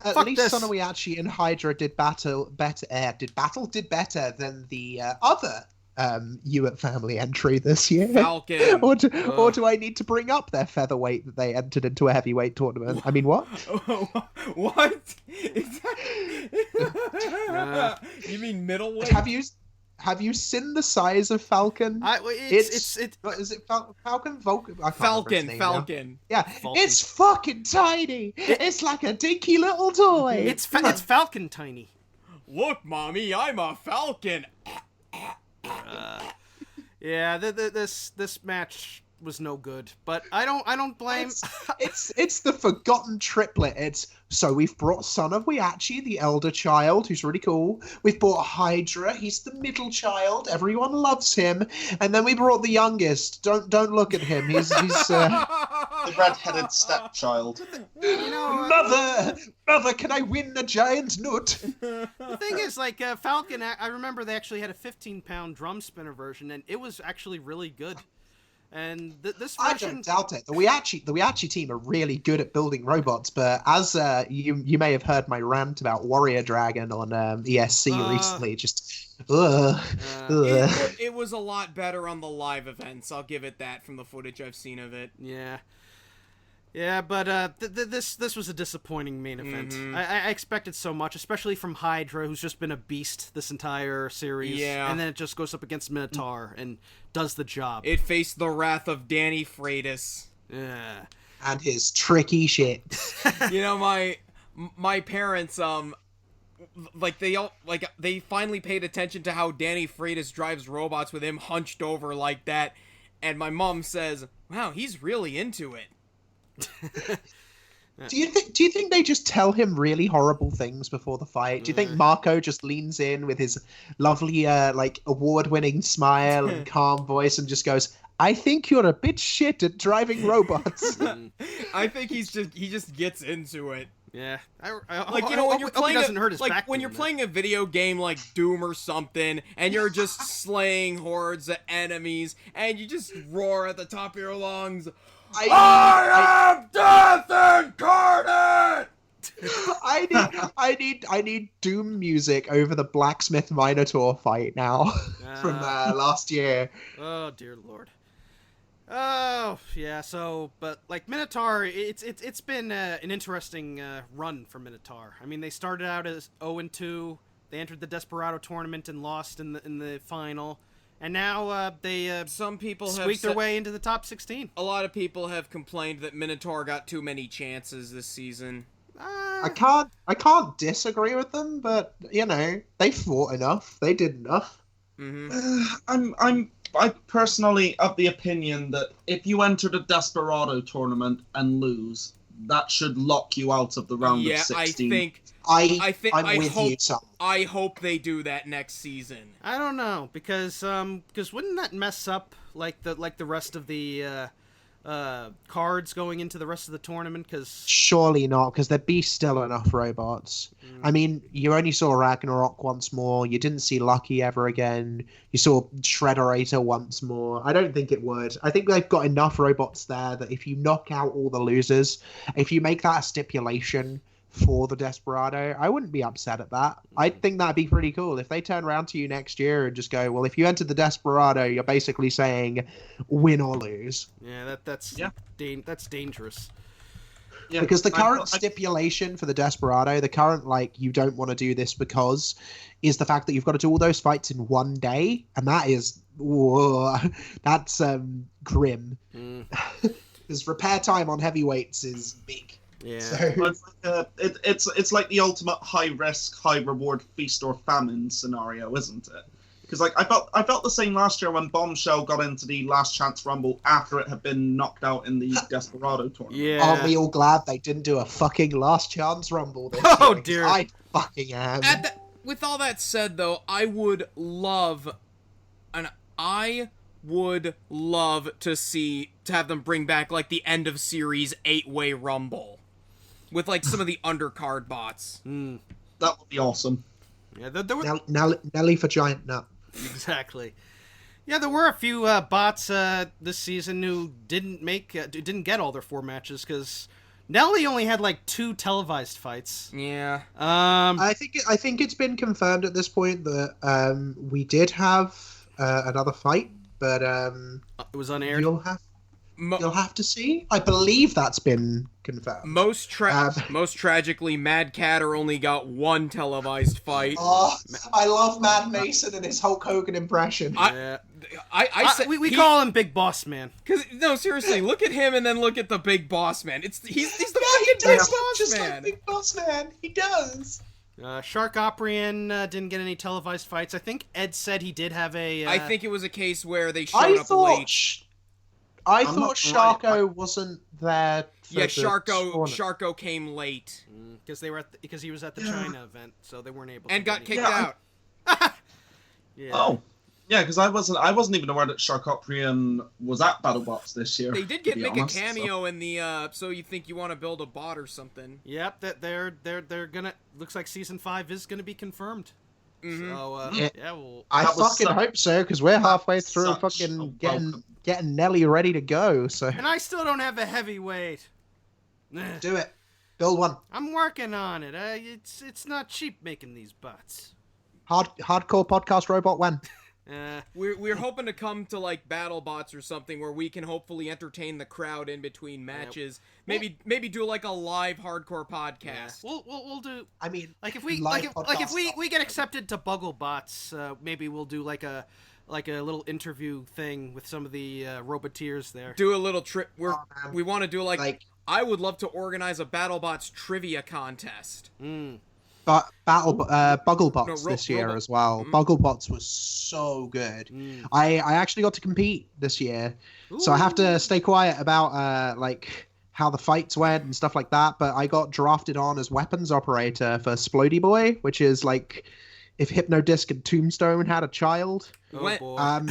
Speaker 4: At least Whyachi and Hydra did better than the other Hewitt family entry this year.
Speaker 2: Falcon.
Speaker 4: or do I need to bring up their featherweight that they entered into a heavyweight tournament? I mean, what?
Speaker 2: What? You mean middleweight?
Speaker 4: Have you seen the size of Falcon?
Speaker 1: Is it
Speaker 4: Falcon? Vulcan?
Speaker 2: Falcon.
Speaker 4: Yeah,
Speaker 1: Falcon.
Speaker 4: It's fucking tiny. It's like a dinky little toy.
Speaker 1: It's Falcon tiny.
Speaker 2: Look, mommy, I'm a Falcon.
Speaker 1: This match was no good, but I don't blame.
Speaker 4: It's the forgotten triplet. So we've brought son of Whyachi, the elder child, who's really cool. We've brought Hydra, he's the middle child, everyone loves him, and then we brought the youngest. Don't look at him. He's
Speaker 3: the red-headed stepchild.
Speaker 4: Mother, can I win a giant nut?
Speaker 1: The thing is, Falcon, I remember they actually had a 15-pound drum spinner version, and it was actually really good. And this
Speaker 4: I
Speaker 1: version,
Speaker 4: don't doubt it. The Whyachi team are really good at building robots, but as you may have heard my rant about Warrior Dragon on ESC recently,
Speaker 2: It was a lot better on the live events. I'll give it that from the footage I've seen of it.
Speaker 1: Yeah, but this was a disappointing main event. I expected so much, especially from Hydra, who's just been a beast this entire series.
Speaker 2: Yeah.
Speaker 1: And then it just goes up against Minotaur and does the job.
Speaker 2: It faced the wrath of Danny Freitas.
Speaker 1: Yeah.
Speaker 4: And his tricky shit.
Speaker 2: You know, my parents, they finally paid attention to how Danny Freitas drives robots with him hunched over like that, and my mom says, "Wow, he's really into it."
Speaker 4: Do you think they just tell him really horrible things before the fight? Do you think Marco just leans in with his lovely award-winning smile and calm voice and just goes, "I think you're a bit shit at driving robots"?
Speaker 2: I think he just gets into it.
Speaker 1: Yeah,
Speaker 2: Like, you know, when you're playing
Speaker 1: doesn't hurt his
Speaker 2: like
Speaker 1: back
Speaker 2: when you're
Speaker 1: doing
Speaker 2: playing a video game like Doom or something, and you're just slaying hordes of enemies, and you just roar at the top of your lungs, "I am death incarnate!"
Speaker 4: I need Doom music over the Blacksmith Minotaur fight now from last year.
Speaker 1: Oh dear lord. Oh yeah. So, but like Minotaur, it's been an interesting run for Minotaur. I mean, they started out as 0-2. They entered the Desperado tournament and lost in the final. And now they
Speaker 2: some people
Speaker 1: squeaked their way into the top 16.
Speaker 2: A lot of people have complained that Minotaur got too many chances this season.
Speaker 4: I can't disagree with them, but you know, they fought enough. They did enough.
Speaker 3: I'm personally of the opinion that if you enter the Desperado tournament and lose, that should lock you out of the round of 16.
Speaker 2: I hope they do that next season.
Speaker 1: I don't know, because wouldn't that mess up like the rest of the cards going into the rest of the tournament? Because
Speaker 4: surely not, because there'd be still enough robots. I mean, you only saw Ragnarok once more. You didn't see Lucky ever again. You saw Shredderator once more. I don't think it would. I think they've got enough robots there that if you knock out all the losers, if you make that a stipulation for the Desperado, I wouldn't be upset at that. I think that'd be pretty cool if they turn around to you next year and just go, well, if you entered the Desperado, you're basically saying win or lose.
Speaker 1: Yeah, that's dangerous.
Speaker 3: Yeah,
Speaker 4: because the current stipulation for the Desperado, the current you don't want to do this because, is the fact that you've got to do all those fights in one day, and that is that's grim. Because repair time on heavyweights is big.
Speaker 1: Yeah,
Speaker 4: so,
Speaker 3: it's like the ultimate high risk, high reward feast or famine scenario, isn't it? Because I felt the same last year when Bombshell got into the Last Chance Rumble after it had been knocked out in the Desperado tournament.
Speaker 1: Yeah,
Speaker 4: aren't we all glad they didn't do a fucking Last Chance Rumble this
Speaker 1: year?
Speaker 4: Dear, I fucking am.
Speaker 2: With all that said, though, I would love to have them bring back like the end of series 8-way Rumble with like some of the undercard bots.
Speaker 3: That would be awesome.
Speaker 1: Yeah, there were...
Speaker 4: Nelly for Giant Nut.
Speaker 1: Exactly. Yeah, there were a few bots this season who didn't get all their 4 matches because Nelly only had like 2 televised fights.
Speaker 2: Yeah.
Speaker 4: I think it's been confirmed at this point that we did have another fight, but
Speaker 1: it was unaired.
Speaker 4: You'll have to see. I believe that's been confirmed.
Speaker 2: Most tragically, Mad Catter only got 1 televised fight.
Speaker 4: Oh, I love Mad Mason and his Hulk Hogan impression.
Speaker 1: We call him Big Boss Man.
Speaker 2: No, seriously, look at him and then look at the Big Boss Man. He's the
Speaker 4: Big Boss Man. Like Big Boss Man. He does.
Speaker 1: Shark Operian didn't get any televised fights. I think Ed said he did have a...
Speaker 2: I think it was a case where they showed up late.
Speaker 4: I thought Sharko wasn't there.
Speaker 2: Yeah, Sharko came late
Speaker 1: because he was at the China event, so they weren't able to.
Speaker 2: And got kicked out.
Speaker 1: Yeah.
Speaker 3: Oh, yeah, because I wasn't even aware that Shark Operian was at BattleBots this year.
Speaker 2: They did make a cameo in the So You Think You Want to Build a Bot or something.
Speaker 1: Yep, that they're gonna. Looks like season 5 is gonna be confirmed. So,
Speaker 4: Yeah.
Speaker 1: yeah, well,
Speaker 4: I
Speaker 3: That was
Speaker 4: fucking
Speaker 3: such-
Speaker 4: hope so, because we're halfway through
Speaker 3: such a
Speaker 4: fucking
Speaker 3: welcome.
Speaker 4: getting Nelly ready to go. So
Speaker 1: and I still don't have a heavyweight.
Speaker 4: do it. Build one.
Speaker 1: I'm working on it. It's not cheap making these bots.
Speaker 4: Hardcore podcast robot when?
Speaker 2: We're hoping to come to like BattleBots or something where we can hopefully entertain the crowd in between matches. Maybe do like a live hardcore podcast.
Speaker 1: We'll do.
Speaker 4: I mean,
Speaker 1: Like if we
Speaker 4: live
Speaker 1: like if
Speaker 4: podcast.
Speaker 1: we get accepted to BuggleBots, maybe we'll do like a little interview thing with some of the Roboteers there.
Speaker 2: Do a little trip.
Speaker 4: man.
Speaker 2: We want to do
Speaker 4: Like-
Speaker 2: I would love to organize a BattleBots trivia contest.
Speaker 4: But BuggleBots
Speaker 2: No,
Speaker 4: this year
Speaker 2: Robot.
Speaker 4: as well. BuggleBots was so good. I actually got to compete this year, so I have to stay quiet about like how the fights went and stuff like that. But I got drafted on as weapons operator for Splody Boy, which is like if Hypnodisc and Tombstone had a child.
Speaker 1: Oh
Speaker 2: When-
Speaker 1: boy.
Speaker 4: And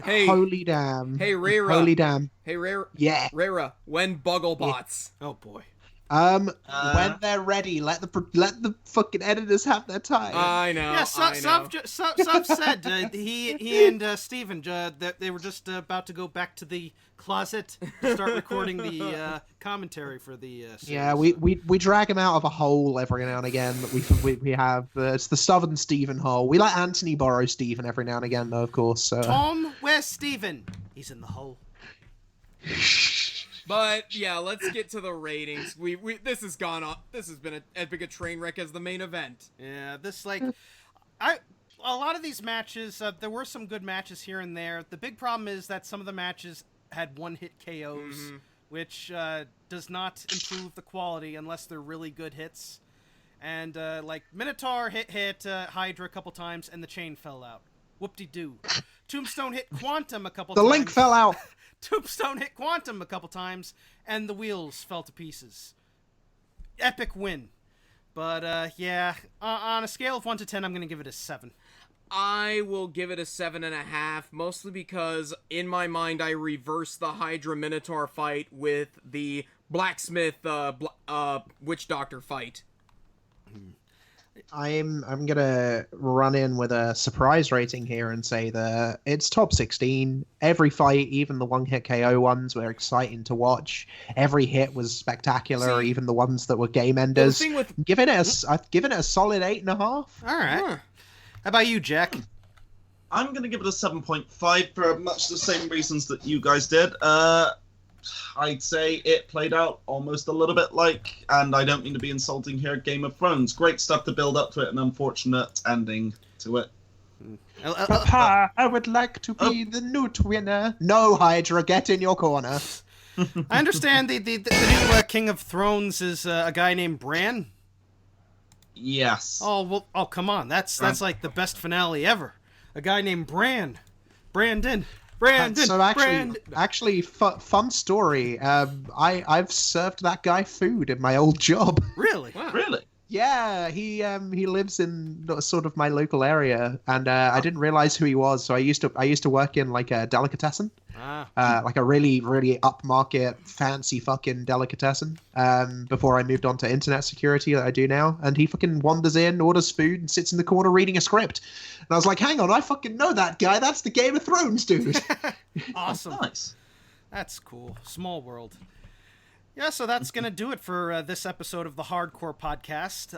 Speaker 2: Hey.
Speaker 4: holy damn.
Speaker 2: Hey, Reira.
Speaker 4: Holy damn.
Speaker 2: Hey, Reira.
Speaker 4: Yeah.
Speaker 2: Reira, when BuggleBots?
Speaker 1: Oh boy.
Speaker 4: When they're ready, let the fucking editors have their time.
Speaker 2: I know.
Speaker 1: Yeah,
Speaker 2: I know.
Speaker 1: Sub said he and Steven, that they were just about to go back to the closet to start recording the commentary for the series.
Speaker 4: Yeah, we drag him out of a hole every now and again that we have. It's the Southern Stephen hole. We let Anthony borrow Stephen every now and again, though, of course. So.
Speaker 1: Tom, where's Steven? He's in the hole.
Speaker 2: But yeah, let's get to the ratings. This has gone up. This has been as big a train wreck as the main event.
Speaker 1: Yeah, a lot of these matches, there were some good matches here and there. The big problem is that some of the matches had one-hit KOs, which does not improve the quality unless they're really good hits. And like Minotaur hit Hydra a couple times, and the chain fell out. Whoop-de-doo. Tombstone hit Quantum a couple
Speaker 4: The
Speaker 1: times.
Speaker 4: link fell out.
Speaker 1: Tombstone hit Quantum a couple times, and the wheels fell to pieces. Epic win. But, yeah, on a scale of 1 to 10, I'm going to give it a 7.
Speaker 2: I will give it a 7.5, mostly because in my mind I reversed the Hydra Minotaur fight with the Blacksmith Witch Doctor fight.
Speaker 4: I'm gonna run in with a surprise rating here and say that it's top 16. Every fight, even the one-hit KO ones, were exciting to watch. Every hit was spectacular,
Speaker 2: See-
Speaker 4: even the ones that were game
Speaker 2: The
Speaker 4: enders.
Speaker 2: thing with
Speaker 4: I've given it a solid 8.5.
Speaker 1: All right.
Speaker 2: Huh.
Speaker 1: How about you, Jack?
Speaker 3: I'm going to give it a 7.5 for much the same reasons that you guys did. I'd say it played out almost a little bit like, and I don't mean to be insulting here, Game of Thrones. Great stuff to build up to it, an unfortunate ending to it.
Speaker 4: Papa, I would like to be the newt winner. No, Hydra, get in your corner.
Speaker 1: I understand the new King of Thrones is a guy named Bran.
Speaker 3: Yes.
Speaker 1: Oh, well, oh, come on. That's like the best finale ever. A guy named Brandon.
Speaker 4: So actually, fun story. I've served that guy food in my old job.
Speaker 1: Really?
Speaker 2: Wow.
Speaker 3: Really?
Speaker 4: Yeah, he lives in sort of my local area, and I didn't realize who he was. So I used to work in like a delicatessen, like a really really upmarket fancy fucking delicatessen. Before I moved on to internet security that I do now, and he fucking wanders in, orders food, and sits in the corner reading a script. And I was like, hang on, I fucking know that guy. That's the Game of Thrones dude.
Speaker 1: Awesome.
Speaker 3: Nice.
Speaker 1: That's cool. Small world. Yeah, so that's going to do it for this episode of the Hardcore Podcast.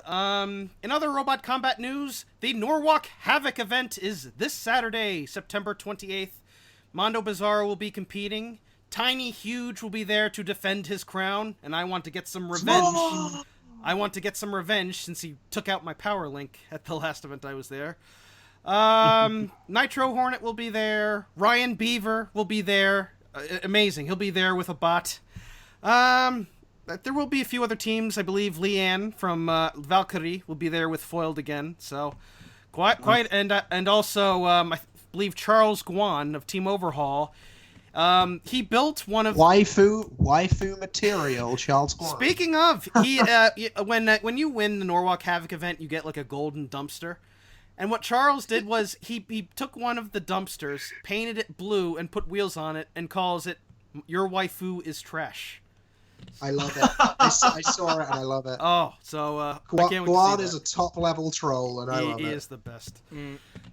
Speaker 1: In other Robot Combat news, the Norwalk Havoc event is this Saturday, September 28th. Mondo Bizarro will be competing. Tiny Huge will be there to defend his crown, and I want to get some revenge. I want to get some revenge since he took out my power link at the last event I was there. Nitro Hornet will be there. Ryan Beaver will be there. Amazing. He'll be there with a bot. There will be a few other teams. I believe Leanne from Valkyrie will be there with Foiled again. So quite and also I believe Charles Guan of Team Overhaul. He built one of
Speaker 4: waifu material, Charles Gordon.
Speaker 1: Speaking of, he when you win the Norwalk Havoc event, you get like a golden dumpster. And what Charles did was he took one of the dumpsters, painted it blue, and put wheels on it, and calls it "Your waifu is trash."
Speaker 4: I love it. I saw it and I love it.
Speaker 1: Oh, so I can't wait to see
Speaker 4: Guad
Speaker 1: that.
Speaker 4: is a top level troll, and I love
Speaker 1: He
Speaker 4: it.
Speaker 1: is the best.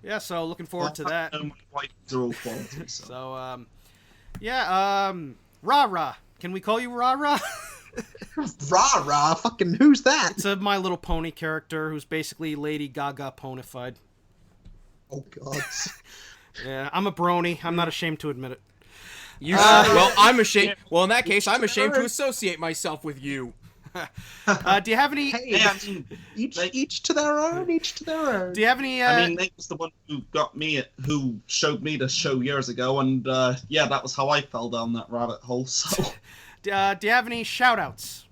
Speaker 1: Yeah, so looking forward to that.
Speaker 3: They're all quality. So.
Speaker 1: So Rara. Can we call you Rara?
Speaker 4: Rah, fucking who's that?
Speaker 1: It's a My Little Pony character who's basically Lady Gaga ponified.
Speaker 4: Oh god.
Speaker 1: Yeah, I'm a brony. I'm not ashamed to admit it.
Speaker 2: You well, I'm ashamed. Well, in that case, I'm ashamed to associate myself with you.
Speaker 1: Do you have any?
Speaker 4: Hey,
Speaker 3: I mean,
Speaker 4: each to their own. Each to their own.
Speaker 1: Do you have any?
Speaker 3: I mean, Nate was the one who showed me the show years ago, and yeah, that was how I fell down that rabbit hole. So,
Speaker 1: do you have any shout-outs?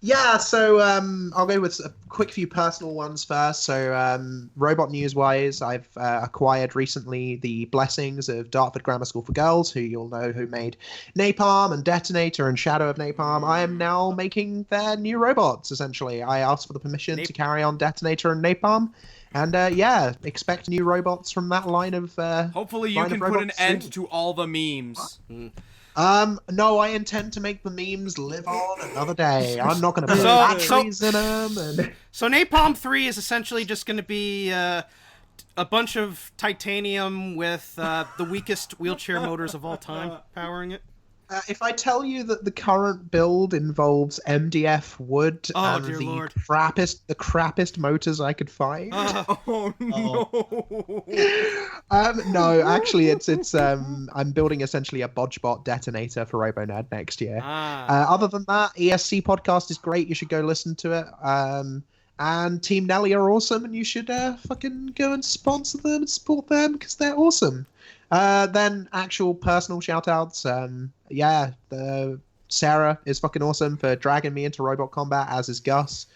Speaker 4: Yeah, so I'll go with a quick few personal ones first. So robot news-wise, I've acquired recently the blessings of Dartford Grammar School for Girls, who you'll know who made Napalm and Detonator and Shadow of Napalm. I am now making their new robots, essentially. I asked for the permission to carry on Detonator and Napalm. And yeah, expect new robots from that line of
Speaker 2: Hopefully you can put an end to all the memes.
Speaker 4: No, I intend to make the memes live on another day. I'm not going to put batteries in them.
Speaker 1: So Napalm 3 is essentially just going to be a bunch of titanium with the weakest wheelchair motors of all time powering it.
Speaker 4: If I tell you that the current build involves MDF wood and the crappiest motors I could find.
Speaker 2: Oh no!
Speaker 4: No, actually, it's I'm building essentially a bodgebot detonator for RoboNerd next year. Other than that, ESC Podcast is great. You should go listen to it. And Team Nelly are awesome, and you should fucking go and sponsor them and support them because they're awesome. Then actual personal shout-outs. Sarah is fucking awesome for dragging me into robot combat, as is Gus.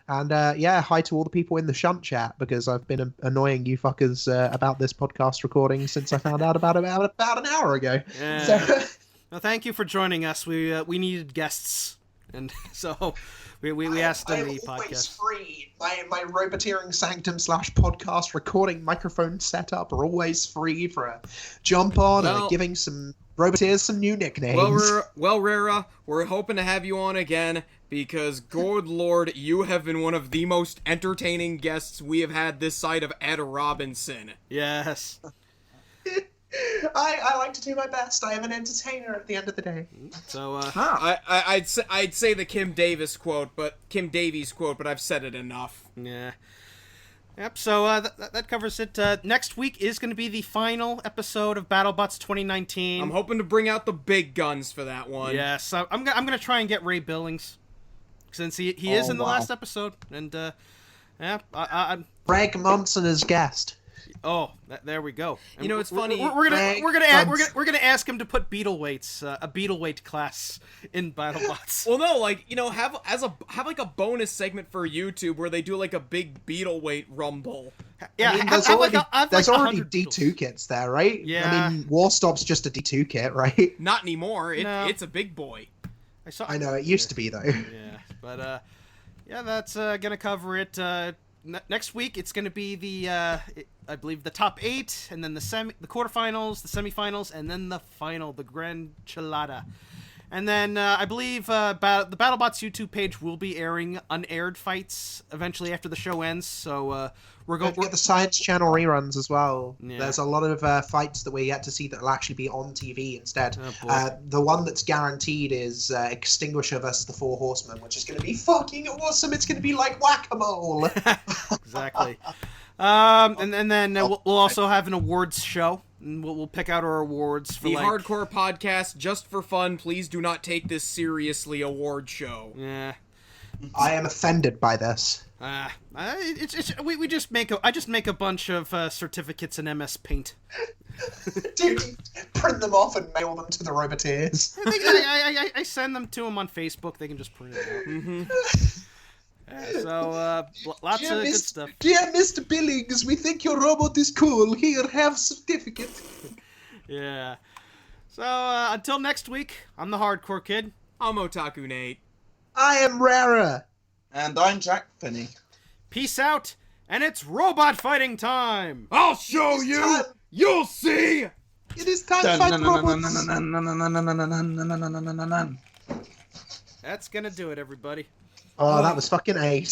Speaker 4: And hi to all the people in the shunt chat, because I've been annoying you fuckers about this podcast recording since I found out about an hour ago.
Speaker 1: Yeah.
Speaker 4: So,
Speaker 1: well, thank you for joining us. We needed guests, and so we asked them the
Speaker 4: I'm always
Speaker 1: podcast.
Speaker 4: free. My roboteering sanctum /podcast recording microphone setup are always free for a jump on and giving some roboteers some new nicknames.
Speaker 2: Well, Reira, we're hoping to have you on again because, good lord, you have been one of the most entertaining guests we have had this side of Ed Robinson.
Speaker 1: Yes.
Speaker 4: I like to do my best. I am an entertainer at the end of the day.
Speaker 1: So
Speaker 2: I'd say the Kim Davies quote, but I've said it enough.
Speaker 1: Yeah. Yep, so that covers it. Next week is going to be the final episode of BattleBots 2019.
Speaker 2: I'm hoping to bring out the big guns for that one.
Speaker 1: Yes, I'm going to try and get Ray Billings, since he is in the last episode, and I'm
Speaker 4: Greg Munson as guest.
Speaker 1: Oh, there we go.
Speaker 2: You know, it's funny.
Speaker 1: We're gonna ask him to put beetle weights, a beetle weight class in BattleBots.
Speaker 2: Well, no, have like a bonus segment for YouTube where they do like a big beetle weight rumble.
Speaker 1: Yeah,
Speaker 4: I mean, there's already D2 kits there, right?
Speaker 1: Yeah.
Speaker 4: I mean, Warstop's just a D2 kit, right?
Speaker 2: Not anymore.
Speaker 1: No.
Speaker 2: It's a big boy.
Speaker 4: I know it used to be though.
Speaker 1: Yeah, but that's gonna cover it. Next week it's gonna be I believe the top 8, and then the quarterfinals, the semifinals, and then the final, the Grand Chelada. And then I believe the BattleBots YouTube page will be airing unaired fights eventually after the show ends. So we're going to
Speaker 4: get the Science Channel reruns as well.
Speaker 1: Yeah.
Speaker 4: There's a lot of fights that we yet to see that will actually be on TV instead.
Speaker 1: Oh,
Speaker 4: the one that's guaranteed is Extinguisher versus the Four Horsemen, which is going to be fucking awesome. It's going to be like Whack-A-Mole.
Speaker 1: Exactly. And then we'll also have an awards show. And we'll pick out our awards for
Speaker 2: the Hardcore Podcast. Just for fun, please do not take this seriously. Award show.
Speaker 1: Yeah.
Speaker 4: I am offended by this.
Speaker 1: We just make I just make a bunch of certificates in MS Paint.
Speaker 4: Dude, print them off and mail them to the Roboteers.
Speaker 1: I send them to them on Facebook. They can just print it out. Mm-hmm. So lots of good stuff.
Speaker 4: Dear Mr. Billings, we think your robot is cool. Here, have certificate.
Speaker 1: Yeah. So until next week, I'm the Hardcore Kid.
Speaker 2: I'm Otaku Nate.
Speaker 4: I am Reira.
Speaker 3: And I'm Jack Finney.
Speaker 1: Peace out, and it's robot fighting time!
Speaker 2: I'll show you! You'll see!
Speaker 4: It is time to fight robots!
Speaker 1: That's gonna do it, everybody.
Speaker 4: Oh, that was fucking ace.